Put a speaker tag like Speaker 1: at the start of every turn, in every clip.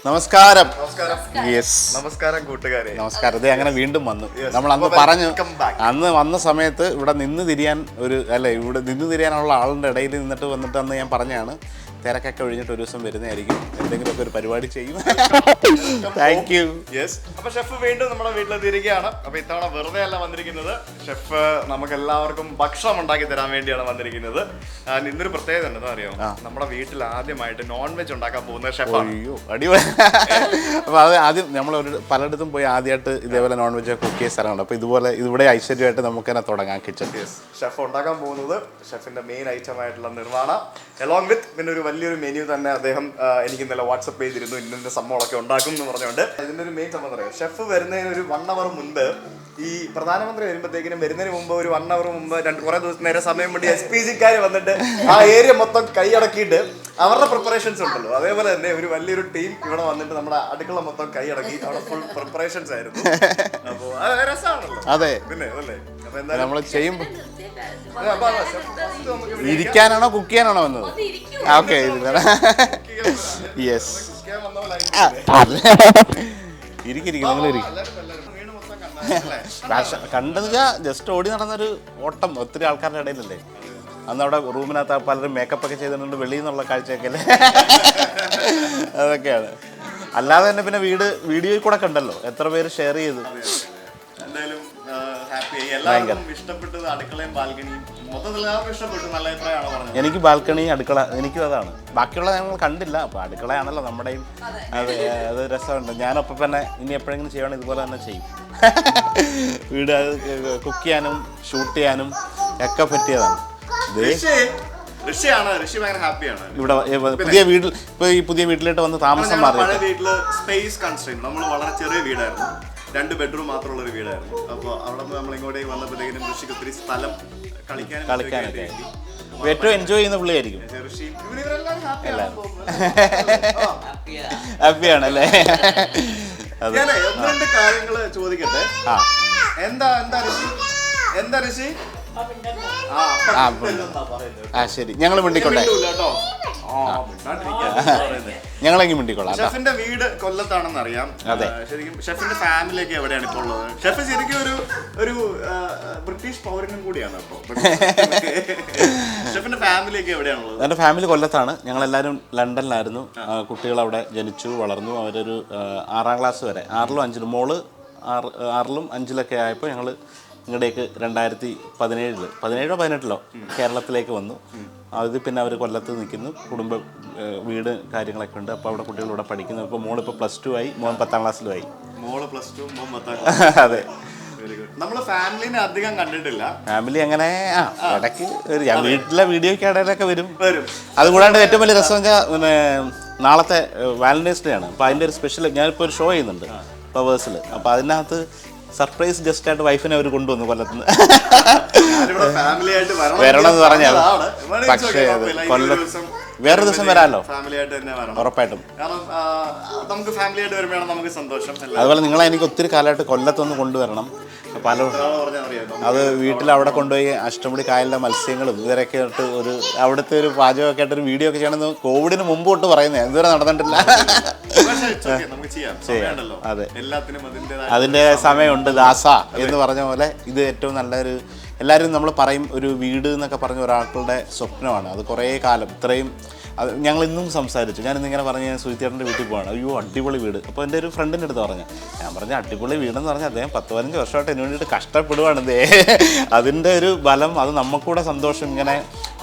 Speaker 1: നമസ്കാരം.
Speaker 2: യെസ്, നമസ്കാരം കൂട്ടുകാരെ.
Speaker 1: നമസ്കാരം. ഇത് അങ്ങനെ വീണ്ടും വന്നു. നമ്മൾ അന്ന് പറഞ്ഞു, അന്ന് വന്ന സമയത്ത് ഇവിടെ നിന്ന് തിരിയാനുള്ള ആളുടെ ഇടയിൽ നിന്നിട്ട് വന്നിട്ട് അന്ന് ഞാൻ പറഞ്ഞാണ് തിരക്കൊക്കെ ഒഴിഞ്ഞിട്ട് ഒരു ദിവസം വരുന്നതായിരിക്കും, എന്തെങ്കിലുമൊക്കെ ഒരു പരിപാടി ചെയ്യും. Thank you.
Speaker 2: യെസ്, അപ്പൊ ഷെഫ് വീണ്ടും നമ്മുടെ വീട്ടിലെത്തിയിരിക്കുകയാണ്. അപ്പൊ ഇത്തവണ വെറുതെ അല്ല വന്നിരിക്കുന്നത്, ഷെഫ് നമുക്ക് എല്ലാവർക്കും ഭക്ഷണം ഉണ്ടാക്കി തരാൻ വേണ്ടിയാണ് വന്നിരിക്കുന്നത്. ഇന്നൊരു പ്രത്യേകത ഉണ്ടെന്ന് അറിയാമോ? നമ്മുടെ വീട്ടിൽ ആദ്യമായിട്ട് നോൺ വെജ് ഉണ്ടാക്കാൻ പോകുന്ന ഷെഫാണ്.
Speaker 1: അയ്യോ, അടിപൊളി. അപ്പൊ അത് ആദ്യം നമ്മൾ പലയിടത്തും പോയി ആദ്യമായിട്ട് ഇതേപോലെ നോൺ വെജ് കുക്ക് ചെയ്ത സ്ഥലമുണ്ട്. അപ്പൊ ഇതുപോലെ ഇവിടെ ഐശ്വര്യമായിട്ട് നമുക്ക് തന്നെ തുടങ്ങാം കിച്ചൺ.
Speaker 2: ഷെഫ് ഉണ്ടാക്കാൻ പോകുന്നത് ഷെഫിന്റെ മെയിൻ ഐറ്റം ആയിട്ടുള്ള നിർവാണ, എലോങ് വിത്ത് പിന്നെ ഒരു വലിയൊരു മെനു തന്നെ അദ്ദേഹം എനിക്ക് ഇന്നലെ വാട്സപ്പ് ചെയ്തിരുന്നു. ഇന്നത്തെ സംഭവങ്ങളൊക്കെ ഉണ്ടാക്കും എന്ന് പറഞ്ഞുകൊണ്ട്. ഇതിന്റെ ഒരു മെയിൻ സംഭവം പറയാം, ഷെഫ് വരുന്നതിന് ഒരു 1 hour മുൻപ്, ഈ പ്രധാനമന്ത്രി വരുമ്പോഴത്തേക്കിനും വരുന്നതിന് മുമ്പ് ഒരു 1 hour മുമ്പ് കുറെ ദിവസം നേരെ സമയം വേണ്ടി SPG-ക്കാർ വന്നിട്ട് ആ ഏരിയ മൊത്തം കൈയടക്കിയിട്ട് അവരുടെ പ്രിപ്പറേഷൻസ് ഉണ്ടല്ലോ, അതേപോലെ തന്നെ ഒരു വലിയൊരു ടീം ഇവിടെ വന്നിട്ട് നമ്മുടെ അടുക്കള മൊത്തം കൈയടക്കി അവിടെ ഫുൾ പ്രിപ്പറേഷൻസ് ആയിരുന്നു. അപ്പോൾ രസമാണല്ലോ.
Speaker 1: അതെ,
Speaker 2: പിന്നെ അതല്ലേ. അപ്പൊ എന്തായാലും
Speaker 1: നമ്മൾ ചെയ്യുമ്പോൾ ഇരിക്കാനാണോ കുക്ക് ചെയ്യാനാണോ വന്നത്? ഓക്കെ, യെസ്, കണ്ടെന്ന് വെച്ചാൽ ജസ്റ്റ് ഓടി നടന്നൊരു ഓട്ടം ഒത്തിരി ആൾക്കാരുടെ ഇടയിലല്ലേ. അന്ന് അവിടെ റൂമിനകത്ത് പലരും മേക്കപ്പ് ഒക്കെ ചെയ്തിട്ടുണ്ട്, വെളിയിൽ നിന്നുള്ള കാഴ്ചയൊക്കെ അല്ലേ. അതൊക്കെയാണ്. അല്ലാതെ തന്നെ പിന്നെ വീഡിയോയിൽ കൂടെ കണ്ടല്ലോ എത്ര പേര് ഷെയർ ചെയ്തു.
Speaker 2: എന്തായാലും ഹാപ്പിയായി. എല്ലാവർക്കും ഇഷ്ടപ്പെട്ടത് അടുക്കളയും ബാൽക്കണിയും മൊത്തത്തിൽ ഇഷ്ടപ്പെട്ടു. നല്ല അഭിപ്രായമാണോ പറഞ്ഞത്?
Speaker 1: എനിക്ക് ബാൽക്കണി, അടുക്കള, എനിക്കും അതാണ്. ബാക്കിയുള്ള ഞങ്ങൾ കണ്ടില്ല. അപ്പോൾ അടുക്കളയാണല്ലോ നമ്മുടെയും. അത് രസമുണ്ട്. ഞാനപ്പം തന്നെ ഇനി എപ്പോഴെങ്കിലും ചെയ്യണം ഇതുപോലെ തന്നെ ചെയ്യും. വീട് കുക്ക് ചെയ്യാനും ഷൂട്ട് ചെയ്യാനും ഒക്കെ പറ്റിയതാണ്. ഇവിടെ പുതിയ വീട്ടിൽ ഇപ്പൊ ഈ പുതിയ വീട്ടിലോട്ട് വന്ന് താമസം മാറി.
Speaker 2: പഴയ വീട്ടില് സ്പേസ് കൺസ്ട്രെയിൻ, നമ്മൾ വളരെ ചെറിയ വീടായിരുന്നു, 2 ബെഡ്റൂം മാത്രമുള്ള ഒരു വീടായിരുന്നു. അപ്പോൾ അവിടെ നമ്മൾ ഇങ്ങോട്ടേക്ക് വന്നപ്പോഴത്തേക്കും ഋഷിക്ക് ഒത്തിരി സ്ഥലം കളിക്കാനൊക്കെ
Speaker 1: ഏറ്റവും എൻജോയ് ചെയ്യുന്ന പുള്ളിയായിരിക്കും. ഹാപ്പിയാണ് അല്ലേ?
Speaker 2: ഞാൻ 1-2 കാര്യങ്ങൾ ചോദിക്കട്ടെ. എന്താ ഋഷി?
Speaker 1: ശരി, ഞങ്ങൾ മിണ്ടിക്കൊള്ളേ. ഞങ്ങളെങ്കിൽ മിണ്ടിക്കൊള്ളാം.
Speaker 2: ഷെഫിന്റെ വീട് കൊല്ലത്താണെന്ന് അറിയാം. ശരിക്കും ഷെഫിന്റെ ഫാമിലിയൊക്കെ എവിടെയാണ് ഇപ്പോൾ ഉള്ളത്? ഷെഫ് ശരിക്കും ഒരു ബ്രിട്ടീഷ് പൗരനും കൂടിയാണ്. അപ്പോൾ ഷെഫിന്റെ ഫാമിലിയൊക്കെ എവിടെയാണുള്ളത്?
Speaker 1: എൻ്റെ ഫാമിലി കൊല്ലത്താണ്. ഞങ്ങളെല്ലാവരും ലണ്ടനിലായിരുന്നു. കുട്ടികൾ അവിടെ ജനിച്ചു വളർന്നു. അവരൊരു 6ാം ക്ലാസ് വരെ, 6ലും 5ലും, മോള് 6ലും 5ലൊക്കെ ആയപ്പോൾ ഞങ്ങൾ ഇങ്ങോട്ടേക്ക് 2017 18 കേരളത്തിലേക്ക് വന്നു. അത് പിന്നെ അവർ കൊല്ലത്ത് നിൽക്കുന്നു, കുടുംബ വീട് കാര്യങ്ങളൊക്കെ ഉണ്ട്. അപ്പോൾ അവിടെ കുട്ടികളിവിടെ പഠിക്കുന്നു. ഇപ്പോൾ മോളിപ്പോൾ +2 ആയി, മോൻ 10ാം ക്ലാസ്സിലുമായി.
Speaker 2: മോള് +2, മോൻ 10ാം.
Speaker 1: അതെ.
Speaker 2: നമ്മള് ഫാമിലിനെ അധികം കണ്ടിട്ടില്ല.
Speaker 1: ഫാമിലി അങ്ങനെ ഇടയ്ക്ക് ഞാൻ വീട്ടിലെ വീഡിയോയ്ക്ക് ഇടയിലൊക്കെ വരും. അതുകൂടാണ്ട് ഏറ്റവും വലിയ രസം വെച്ചാൽ പിന്നെ നാളത്തെ വാലന്റൈൻസ് ഡേ ആണ്. അപ്പോൾ അതിൻ്റെ ഒരു സ്പെഷ്യൽ, ഞാനിപ്പോൾ ഒരു ഷോ ചെയ്യുന്നുണ്ട് ഫ്ലവേഴ്സിൽ. അപ്പോൾ അതിനകത്ത് സർപ്രൈസ് ഗസ്റ്റ് ആയിട്ട് വൈഫിനെ അവർ കൊണ്ടുവന്നു കൊല്ലത്തുനിന്ന്. വരണമെന്ന് പറഞ്ഞാൽ, പക്ഷേ കൊല്ലത്ത് വേറൊരു ദിവസം വരാമല്ലോ, ഉറപ്പായിട്ടും.
Speaker 2: നമുക്ക് ഫാമിലിയായിട്ട് വരുമ്പോഴാണ് നമുക്ക് സന്തോഷം.
Speaker 1: അതുപോലെ നിങ്ങളെ എനിക്ക് ഒത്തിരി കാലമായിട്ട് കൊല്ലത്തൊന്ന് കൊണ്ടുവരണം. പല അത് വീട്ടിൽ അവിടെ കൊണ്ടുപോയി അഷ്ടമുടി കായലിലെ മത്സ്യങ്ങളും ഇവരൊക്കെ ആയിട്ട് ഒരു അവിടുത്തെ ഒരു പാചകമൊക്കെ ആയിട്ട് ഒരു വീഡിയോ ഒക്കെ ചെയ്യണമെന്ന് കോവിഡിന് മുമ്പ് തൊട്ട് പറയുന്നത്, ഇതുവരെ നടന്നിട്ടില്ല. അതെ, അതിൻ്റെ സമയമുണ്ട് ദാസ എന്ന് പറഞ്ഞ പോലെ. ഇത് ഏറ്റവും നല്ലൊരു, എല്ലാവരും നമ്മൾ പറയും ഒരു വീട് എന്നൊക്കെ പറഞ്ഞ ഒരാളുടെ സ്വപ്നമാണ്. അത് കുറേ കാലം ഇത്രയും അത് ഞങ്ങൾ ഇന്നും സംസാരിച്ചു. ഞാനിന്നിങ്ങനെ പറഞ്ഞ് ഞാൻ സുഹിത്തേട്ടൻ്റെ വീട്ടിൽ പോവാണ്. അയ്യോ അടിപൊളി വീട്. അപ്പോൾ എൻ്റെ ഒരു ഫ്രണ്ടിൻ്റെ അടുത്ത് പറഞ്ഞു. ഞാൻ പറഞ്ഞു അടിപൊളി വീടെന്ന് പറഞ്ഞാൽ അദ്ദേഹം 10-15 വർഷമായിട്ട് എന്നോട് വേണ്ടിയിട്ട് കഷ്ടപ്പെടുവാണ്. അതിൻ്റെ ഒരു ബലം, അത് നമുക്കൂടെ സന്തോഷം. ഇങ്ങനെ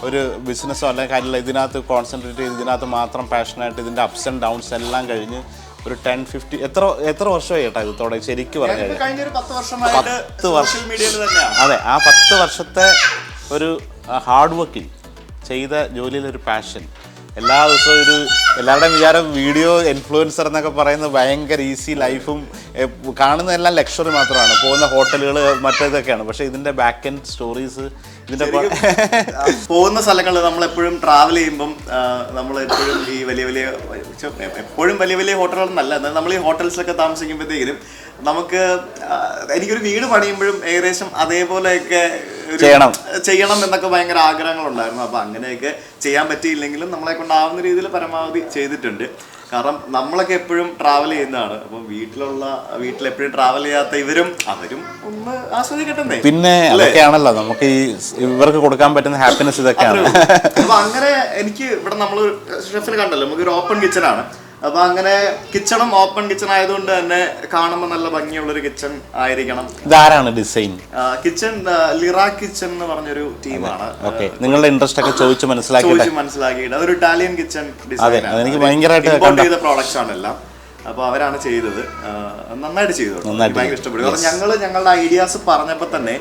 Speaker 1: ഒരു ബിസിനസ്സോ അല്ലെങ്കിൽ കാര്യമില്ല, ഇതിനകത്ത് കോൺസെൻട്രേറ്റ് ചെയ്ത് ഇതിനകത്ത് മാത്രം പാഷനായിട്ട് ഇതിൻ്റെ അപ്സ് ആൻഡ് ഡൗൺസ് എല്ലാം കഴിഞ്ഞ് ഒരു 10-15 എത്ര വർഷമായി കേട്ടോ ഇത് തുടങ്ങി ശരിക്കും പറഞ്ഞു കഴിഞ്ഞാൽ 10 വർഷം. അതെ, ആ 10 വർഷത്തെ ഒരു ഹാർഡ് വർക്കിംഗ് ചെയ്ത ജോലിയിലൊരു പാഷൻ. എല്ലാ ദിവസവും എല്ലാവരുടെയും വിചാരം വീഡിയോ ഇൻഫ്ലുവൻസർ എന്നൊക്കെ പറയുന്നത് ഭയങ്കര ഈസി ലൈഫും കാണുന്നതെല്ലാം ലക്ഷറി മാത്രമാണ്, പോകുന്ന ഹോട്ടലുകൾ മറ്റേതൊക്കെയാണ്. പക്ഷേ ഇതിൻ്റെ ബാക്ക് എൻഡ് സ്റ്റോറീസ്, ഇതിൻ്റെ
Speaker 2: പോകുന്ന സ്ഥലങ്ങളിൽ നമ്മളെപ്പോഴും ട്രാവൽ ചെയ്യുമ്പം നമ്മളെപ്പോഴും ഈ എപ്പോഴും വലിയ ഹോട്ടലുകളൊന്നല്ല, എന്നാൽ നമ്മൾ ഈ ഹോട്ടൽസിലൊക്കെ താമസിക്കുമ്പോഴത്തേക്കും നമുക്ക് എനിക്കൊരു വീട് പണിയുമ്പോഴും ഏകദേശം അതേപോലെയൊക്കെ ചെയ്യണം എന്നൊക്കെ ഭയങ്കര ആഗ്രഹങ്ങളുണ്ടായിരുന്നു. അപ്പോൾ അങ്ങനെയൊക്കെ ചെയ്യാൻ പറ്റിയില്ലെങ്കിലും നമ്മളെ കൊണ്ടാവുന്ന രീതിയിൽ പരമാവധി ചെയ്തിട്ടുണ്ട്. കാരണം നമ്മളൊക്കെ എപ്പോഴും ട്രാവൽ ചെയ്യുന്നതാണ്. അപ്പം വീട്ടിൽ എപ്പോഴും ട്രാവൽ ചെയ്യാത്ത അവരും ഒന്ന് ആസ്വദിക്കട്ടെ.
Speaker 1: പിന്നെ അതൊക്കെയാണല്ലോ നമുക്ക് ഈ ഇവർക്ക് കൊടുക്കാൻ പറ്റുന്ന ഹാപ്പിനെസ് ഇതൊക്കെയാണ്.
Speaker 2: അപ്പൊ അങ്ങനെ എനിക്ക് ഇവിടെ നമ്മള് ഷെഫിന് കണ്ടല്ലോ, നമുക്കൊരു ഓപ്പൺ കിച്ചൺ ആണ്. അപ്പൊ അങ്ങനെ കിച്ചണും ഓപ്പൺ കിച്ചൺ ആയതുകൊണ്ട് തന്നെ കാണുമ്പോൾ നല്ല ഭംഗിയുള്ള ഒരു കിച്ചൺ ആയിരിക്കണം.
Speaker 1: ഇതാരാണ് ഡിസൈൻ?
Speaker 2: കിച്ചൺ ലിറ കിച്ചൺ എന്ന് പറഞ്ഞൊരു ടീമാണ്.
Speaker 1: നിങ്ങളുടെ ഇൻട്രസ്റ്റ് ഒക്കെ ചോദിച്ച്
Speaker 2: മനസ്സിലാക്കിയിട്ട് അതൊരു ഇറ്റാലിയൻ കിച്ചൺ ഡിസൈൻ
Speaker 1: എനിക്ക് ഭയങ്കരമായിട്ട്
Speaker 2: ചെയ്ത പ്രോഡക്ട്സ് ആണ് എല്ലാം. അപ്പൊ അവരാണ് ചെയ്തത്, നന്നായിട്ട് ചെയ്തു, ഭയങ്കര ഇഷ്ടപ്പെട്ടു. കാരണം ഞങ്ങളുടെ ഐഡിയാസ് പറഞ്ഞപ്പോ തന്നെ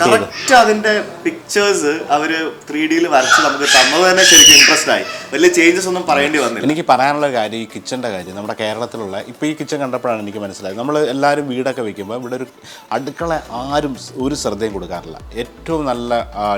Speaker 2: കറക്റ്റ് അതിന്റെ പിക്ചേഴ്സ് അവര് 3D വരച്ച് നമുക്ക് തന്നത് തന്നെ ശരിക്കും ഇൻട്രസ്റ്റ് ആയി. വലിയ ചേഞ്ചസ് ഒന്നും പറയേണ്ടി വന്നില്ല.
Speaker 1: എനിക്ക് പറയാനുള്ള കാര്യം ഈ കിച്ചന്റെ കാര്യം, നമ്മുടെ കേരളത്തിലുള്ള ഇപ്പൊ ഈ കിച്ചൺ കണ്ടപ്പോഴാണ് എനിക്ക് മനസ്സിലായത്. നമ്മൾ എല്ലാവരും വീടൊക്കെ വെക്കുമ്പോൾ ഇവിടെ ഒരു അടുക്കള ആരും ഒരു ശ്രദ്ധയും കൊടുക്കാറില്ല. ഏറ്റവും നല്ല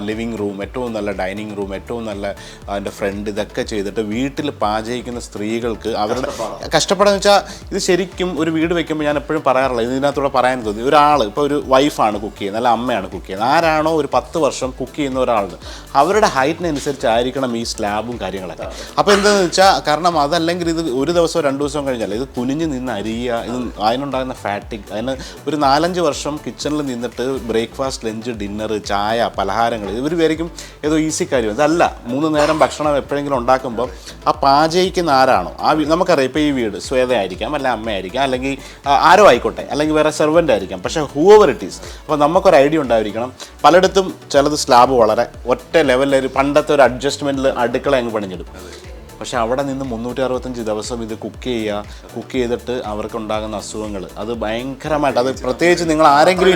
Speaker 1: ലിവിങ് റൂം, ഏറ്റവും നല്ല ഡൈനിങ് റൂം, ഏറ്റവും നല്ല അതിൻ്റെ ഫ്രണ്ട്, ഇതൊക്കെ ചെയ്തിട്ട് വീട്ടിൽ പാചകിക്കുന്ന സ്ത്രീകൾക്ക് അവരുടെ കഷ്ടപ്പെടാന്ന് വെച്ചാൽ ഇത് ശരിക്കും ഒരു വീട് വെക്കുമ്പോൾ ഞാൻ എപ്പോഴും പറയാറില്ല, ഇതിനകത്തൂടെ പറയാൻ തോന്നി. ഒരാൾ ഇപ്പോൾ ഒരു വൈഫാണ് കുക്ക് ചെയ്യുന്നത്, അല്ല അമ്മയാണ് കുക്ക് ചെയ്യുന്നത്, ആരാണോ ഒരു 10 വർഷം കുക്ക് ചെയ്യുന്ന ഒരാളുണ്ട് അവരുടെ ഹൈറ്റിനനുസരിച്ചായിരിക്കണം ഈ സ്ലാബും കാര്യങ്ങളൊക്കെ. അപ്പോൾ എന്താണെന്ന് വെച്ചാൽ കാരണം അതല്ലെങ്കിൽ ഇത് ഒരു ദിവസമോ 2 ദിവസമോ കഴിഞ്ഞാൽ ഇത് കുനിഞ്ഞ് നിന്ന് അരിയുക, ഇത് അതിനുണ്ടാകുന്ന ഫാറ്റിക്. അതിന് ഒരു 4-5 വർഷം കിച്ചണിൽ നിന്നിട്ട് ബ്രേക്ക്ഫാസ്റ്റ്, ലഞ്ച്, ഡിന്നർ, ചായ, പലഹാരങ്ങൾ ഇവർ വിചാരിക്കും ഏതോ ഈസി കാര്യം. അതല്ല, 3 നേരം ഭക്ഷണം എപ്പോഴെങ്കിലും ഉണ്ടാക്കുമ്പോൾ ആ പാചകിക്കുന്ന ആരാണോ നമുക്കറിയാം. ഇപ്പോൾ ഈ വീട് ശ്വേതയായിരിക്കാം, അല്ല അമ്മയായിരിക്കാം, അല്ലെങ്കിൽ ആരോ ആയിക്കോട്ടെ, അല്ലെങ്കിൽ വേറെ സെർവൻ്റ് ആയിരിക്കാം. പക്ഷേ ഹൂവർ ഇറ്റ് ഈസ്. അപ്പോൾ നമുക്കൊരു ഐഡിയ ഉണ്ടായിരിക്കണം. പലയിടത്തും ചിലത് സ്ലാബ് വളരെ ഒറ്റ ലെവലിൽ പണ്ടത്തെ ഒരു അഡ്ജസ്റ്റ്മെൻറ്റിൽ അടുക്കള അങ്ങ് പണിഞ്ഞിടും. പക്ഷെ അവിടെ നിന്ന് 365 ദിവസം ഇത് കുക്ക് ചെയ്തിട്ട് അവർക്കുണ്ടാകുന്ന അസുഖങ്ങൾ അത് ഭയങ്കരമായിട്ട്, അത് പ്രത്യേകിച്ച് നിങ്ങൾ ആരെങ്കിലും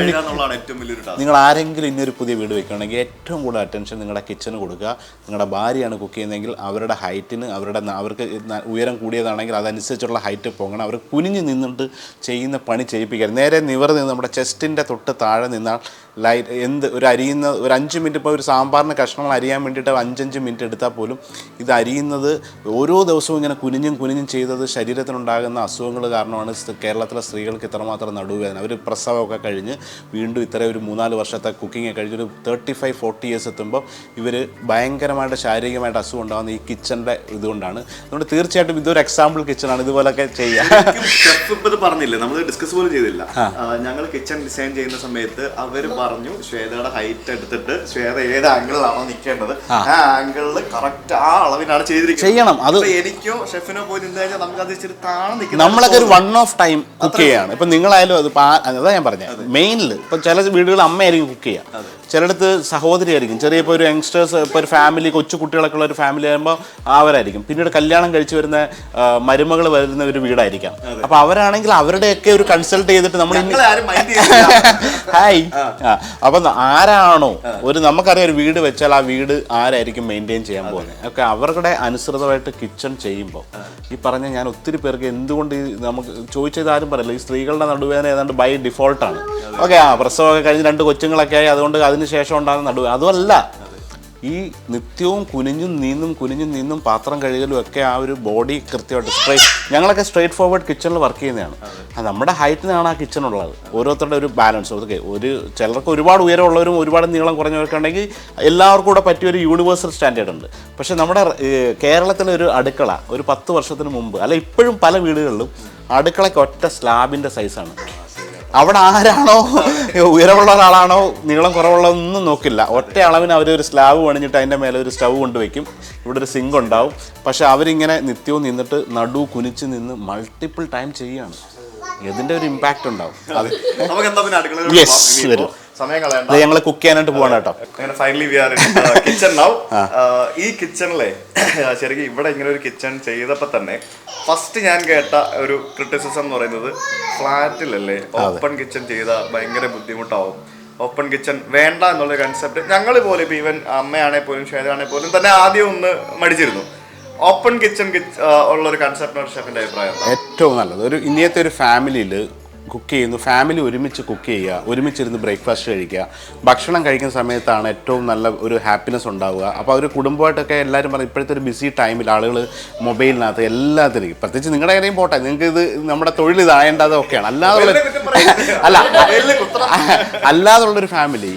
Speaker 1: ഇന്നൊരു പുതിയ വീട് വെക്കുകയാണെങ്കിൽ ഏറ്റവും കൂടുതൽ അറ്റൻഷൻ നിങ്ങളുടെ കിച്ചന് കൊടുക്കുക. നിങ്ങളുടെ ഭാര്യയാണ് കുക്ക് ചെയ്യുന്നതെങ്കിൽ അവരുടെ ഹൈറ്റിന്, അവർക്ക് ഉയരം കൂടിയതാണെങ്കിൽ അതനുസരിച്ചുള്ള ഹൈറ്റ് പോകണം. അവർ കുനിഞ്ഞ് നിന്നിട്ട് ചെയ്യുന്ന പണി ചെയ്യിപ്പിക്കരുത്. നേരെ നിവർന്ന് നിന്ന് നമ്മുടെ ചെസ്റ്റിൻ്റെ തൊട്ട് താഴെ നിന്നാൽ ഒരു 5 മിനിറ്റ്, ഇപ്പോൾ ഒരു സാമ്പാറിന് കഷ്ണങ്ങൾ അരിയാൻ വേണ്ടിയിട്ട് 5 മിനിറ്റ് എടുത്താൽ പോലും ഇത് അരിയുന്നത് ഓരോ ദിവസവും ഇങ്ങനെ കുനിഞ്ഞും ചെയ്തത് ശരീരത്തിനുണ്ടാകുന്ന അസുഖങ്ങൾ കാരണമാണ് കേരളത്തിലെ സ്ത്രീകൾക്ക് ഇത്രമാത്രം നടുവേദന. അവർ പ്രസവമൊക്കെ കഴിഞ്ഞ് വീണ്ടും ഇത്രയും ഒരു 3-4 വർഷത്തെ കുക്കിംഗ് കഴിഞ്ഞൊരു 35-40 ഇയേഴ്സ് എത്തുമ്പോൾ ഇവർ ഭയങ്കരമായിട്ട് ശാരീരികമായിട്ട് അസുഖം ഉണ്ടാകുന്ന ഈ കിച്ചൻ്റെ ഇതുകൊണ്ടാണ്. അതുകൊണ്ട് തീർച്ചയായിട്ടും ഇതൊരു എക്സാമ്പിൾ കിച്ചണാണ്. ഇതുപോലൊക്കെ ചെയ്യാം.
Speaker 2: പറഞ്ഞില്ലേ, നമ്മൾ ഡിസ്കസ് പോലും ചെയ്തില്ല. ഞങ്ങൾ കിച്ചൺ ഡിസൈൻ ചെയ്യുന്ന സമയത്ത് അവർ പറഞ്ഞു ശ്വേതയുടെ ഹൈറ്റ് എടുത്തിട്ട് ശ്വേത ഏത് ആംഗിളിലാണോ നിൽക്കേണ്ടത് ആ ആംഗിളിൽ കറക്റ്റ് ആ അളവിനാണ് ചെയ്തിരിക്കുന്നത്. അത് എനിക്കോ ഷെഫിനോ പോയി നിന്ന് കഴിഞ്ഞാൽ നമുക്ക് അത് ഇച്ചിരി താഴെ നിൽക്കുന്നത്.
Speaker 1: നമ്മളൊക്കെ ഒരു 1 ഓഫ് ടൈം കുക്ക് ചെയ്യാണ്. ഇപ്പം നിങ്ങളായാലും അതാ ഞാൻ പറഞ്ഞത്. മെയിനിൽ ഇപ്പം ചില വീടുകൾ അമ്മയായിരിക്കും കുക്ക് ചെയ്യുക, ചിലയിടത്ത് സഹോദരി ആയിരിക്കും. ചെറിയ ഇപ്പോൾ ഒരു യങ്സ്റ്റേഴ്സ്, ഇപ്പോൾ ഒരു ഫാമിലി, കൊച്ചു കുട്ടികളൊക്കെ ഉള്ള ഒരു ഫാമിലി ആകുമ്പോൾ അവരായിരിക്കും. പിന്നീട് കല്യാണം കഴിച്ച് വരുന്ന മരുമകൾ വരുന്ന ഒരു വീടായിരിക്കാം. അപ്പോൾ അവരാണെങ്കിൽ അവരുടെയൊക്കെ ഒരു കൺസൾട്ട് ചെയ്തിട്ട് നമ്മൾ ഹായ് അപ്പം ആരാണോ നമുക്കറിയാം ഒരു വീട് വെച്ചാൽ ആ വീട് ആരായിരിക്കും മെയിൻറ്റെയിൻ ചെയ്യാൻ പോകുന്നത് ഒക്കെ അവരുടെ അനുസൃതമായിട്ട് കിച്ചൺ ചെയ്യുമ്പോൾ ഈ പറഞ്ഞ ഞാൻ ഒത്തിരി പേർക്ക് എന്തുകൊണ്ട് നമുക്ക് ചോദിച്ചത് ആരും പറയില്ല, ഈ സ്ത്രീകളുടെ നടുവേദന ഏതാണ്ട് ബൈ ഡിഫോൾട്ടാണ്. ഓക്കെ, പ്രസവമൊക്കെ കഴിഞ്ഞ് 2 കൊച്ചുങ്ങളൊക്കെ ആയി, അതുകൊണ്ട് അതിന് ശേഷം ഉണ്ടാകുന്ന നടുവേദന. അതുമല്ല, ഈ നിത്യവും കുനിഞ്ഞും നീന്നും പാത്രം കഴുകലും ഒക്കെ ആ ഒരു ബോഡി കൃത്യമായിട്ട് ഞങ്ങളൊക്കെ സ്ട്രേറ്റ് ഫോർവേഡ് കിച്ചണിൽ വർക്ക് ചെയ്യുന്നതാണ്. നമ്മുടെ ഹൈറ്റിനാണ് ആ കിച്ചണുള്ളത്. ഓരോരുത്തരുടെ ഒരു ബാലൻസ്. അതൊക്കെ ചിലർക്ക് ഒരുപാട് ഉയരമുള്ളവരും ഒരുപാട് നീളം കുറഞ്ഞവരൊക്കെ ഉണ്ടെങ്കിൽ എല്ലാവർക്കും കൂടെ പറ്റിയൊരു യൂണിവേഴ്സൽ സ്റ്റാൻഡേർഡ് ഉണ്ട്. പക്ഷെ നമ്മുടെ കേരളത്തിലെ ഒരു അടുക്കള ഒരു 10 വർഷത്തിന് മുമ്പ് അല്ല ഇപ്പോഴും പല വീടുകളിലും അടുക്കളയ്ക്ക് ഒറ്റ സ്ലാബിൻ്റെ സൈസാണ്. അവിടെ ആരാണോ ഉയരമുള്ള ഒരാളാണോ നീളം കുറവുള്ളതൊന്നും നോക്കില്ല. ഒറ്റ അളവിന് അവരൊരു സ്ലാബ് പണിഞ്ഞിട്ട് അതിൻ്റെ മേലെ ഒരു സ്റ്റൗ കൊണ്ടുവയ്ക്കും. ഇവിടെ ഒരു സിങ്ക് ഉണ്ടാവും. പക്ഷെ അവരിങ്ങനെ നിത്യവും നിന്നിട്ട് നടു കുനിച്ച് നിന്ന് മൾട്ടിപ്പിൾ ടൈം ചെയ്യുകയാണ്. ഇതിൻ്റെ ഒരു ഇമ്പാക്റ്റ് ഉണ്ടാവും. ഞങ്ങൾ കുക്ക് ചെയ്യാനായിട്ട് പോകണം കേട്ടോ.
Speaker 2: ഈ കിച്ചണിലെ ശരിക്കും ഇവിടെ ഇങ്ങനെ ഒരു കിച്ചൺ ചെയ്തപ്പോൾ തന്നെ ഫസ്റ്റ് ഞാൻ കേട്ട ഒരു ക്രിറ്റിസിസം എന്ന് പറയുന്നത് ഫ്ലാറ്റിലല്ലേ ഓപ്പൺ കിച്ചൺ ചെയ്താൽ ഭയങ്കര ബുദ്ധിമുട്ടാവും, ഓപ്പൺ കിച്ചൺ വേണ്ട എന്നുള്ള കൺസെപ്റ്റ് ഞങ്ങൾ പോലും ഇപ്പം ഈവൻ അമ്മയാണെ പോലും ശ്വേതയാണെ പോലും തന്നെ ആദ്യം ഒന്ന് മടിച്ചിരുന്നു. ഓപ്പൺ കിച്ചൺ ഉള്ള ഒരു കൺസെപ്റ്റിനോട് ഷെഫിന്റെ അഭിപ്രായം?
Speaker 1: ഏറ്റവും നല്ലത് ഇനിയത്തെ ഒരു ഫാമിലിയിൽ കുക്ക് ചെയ്യുന്നു, ഫാമിലി ഒരുമിച്ച് കുക്ക് ചെയ്യുക, ഒരുമിച്ചിരുന്ന് ബ്രേക്ക്ഫാസ്റ്റ് കഴിക്കുക, ഭക്ഷണം കഴിക്കുന്ന സമയത്താണ് ഏറ്റവും നല്ല ഒരു ഹാപ്പിനെസ് ഉണ്ടാവുക. അപ്പോൾ അവർ കുടുംബമായിട്ടൊക്കെ എല്ലാവരും പറയും ഇപ്പോഴത്തെ ഒരു ബിസി ടൈമിൽ ആളുകൾ മൊബൈലിനകത്ത് എല്ലാത്തിനും, പ്രത്യേകിച്ച് നിങ്ങളുടെ കാര്യം പോട്ടെ, നിങ്ങൾക്ക് ഇത് നമ്മുടെ തൊഴിൽ ഇതായേണ്ടത് ഒക്കെയാണ്, അല്ലാതുള്ളൊരു ഫാമിലി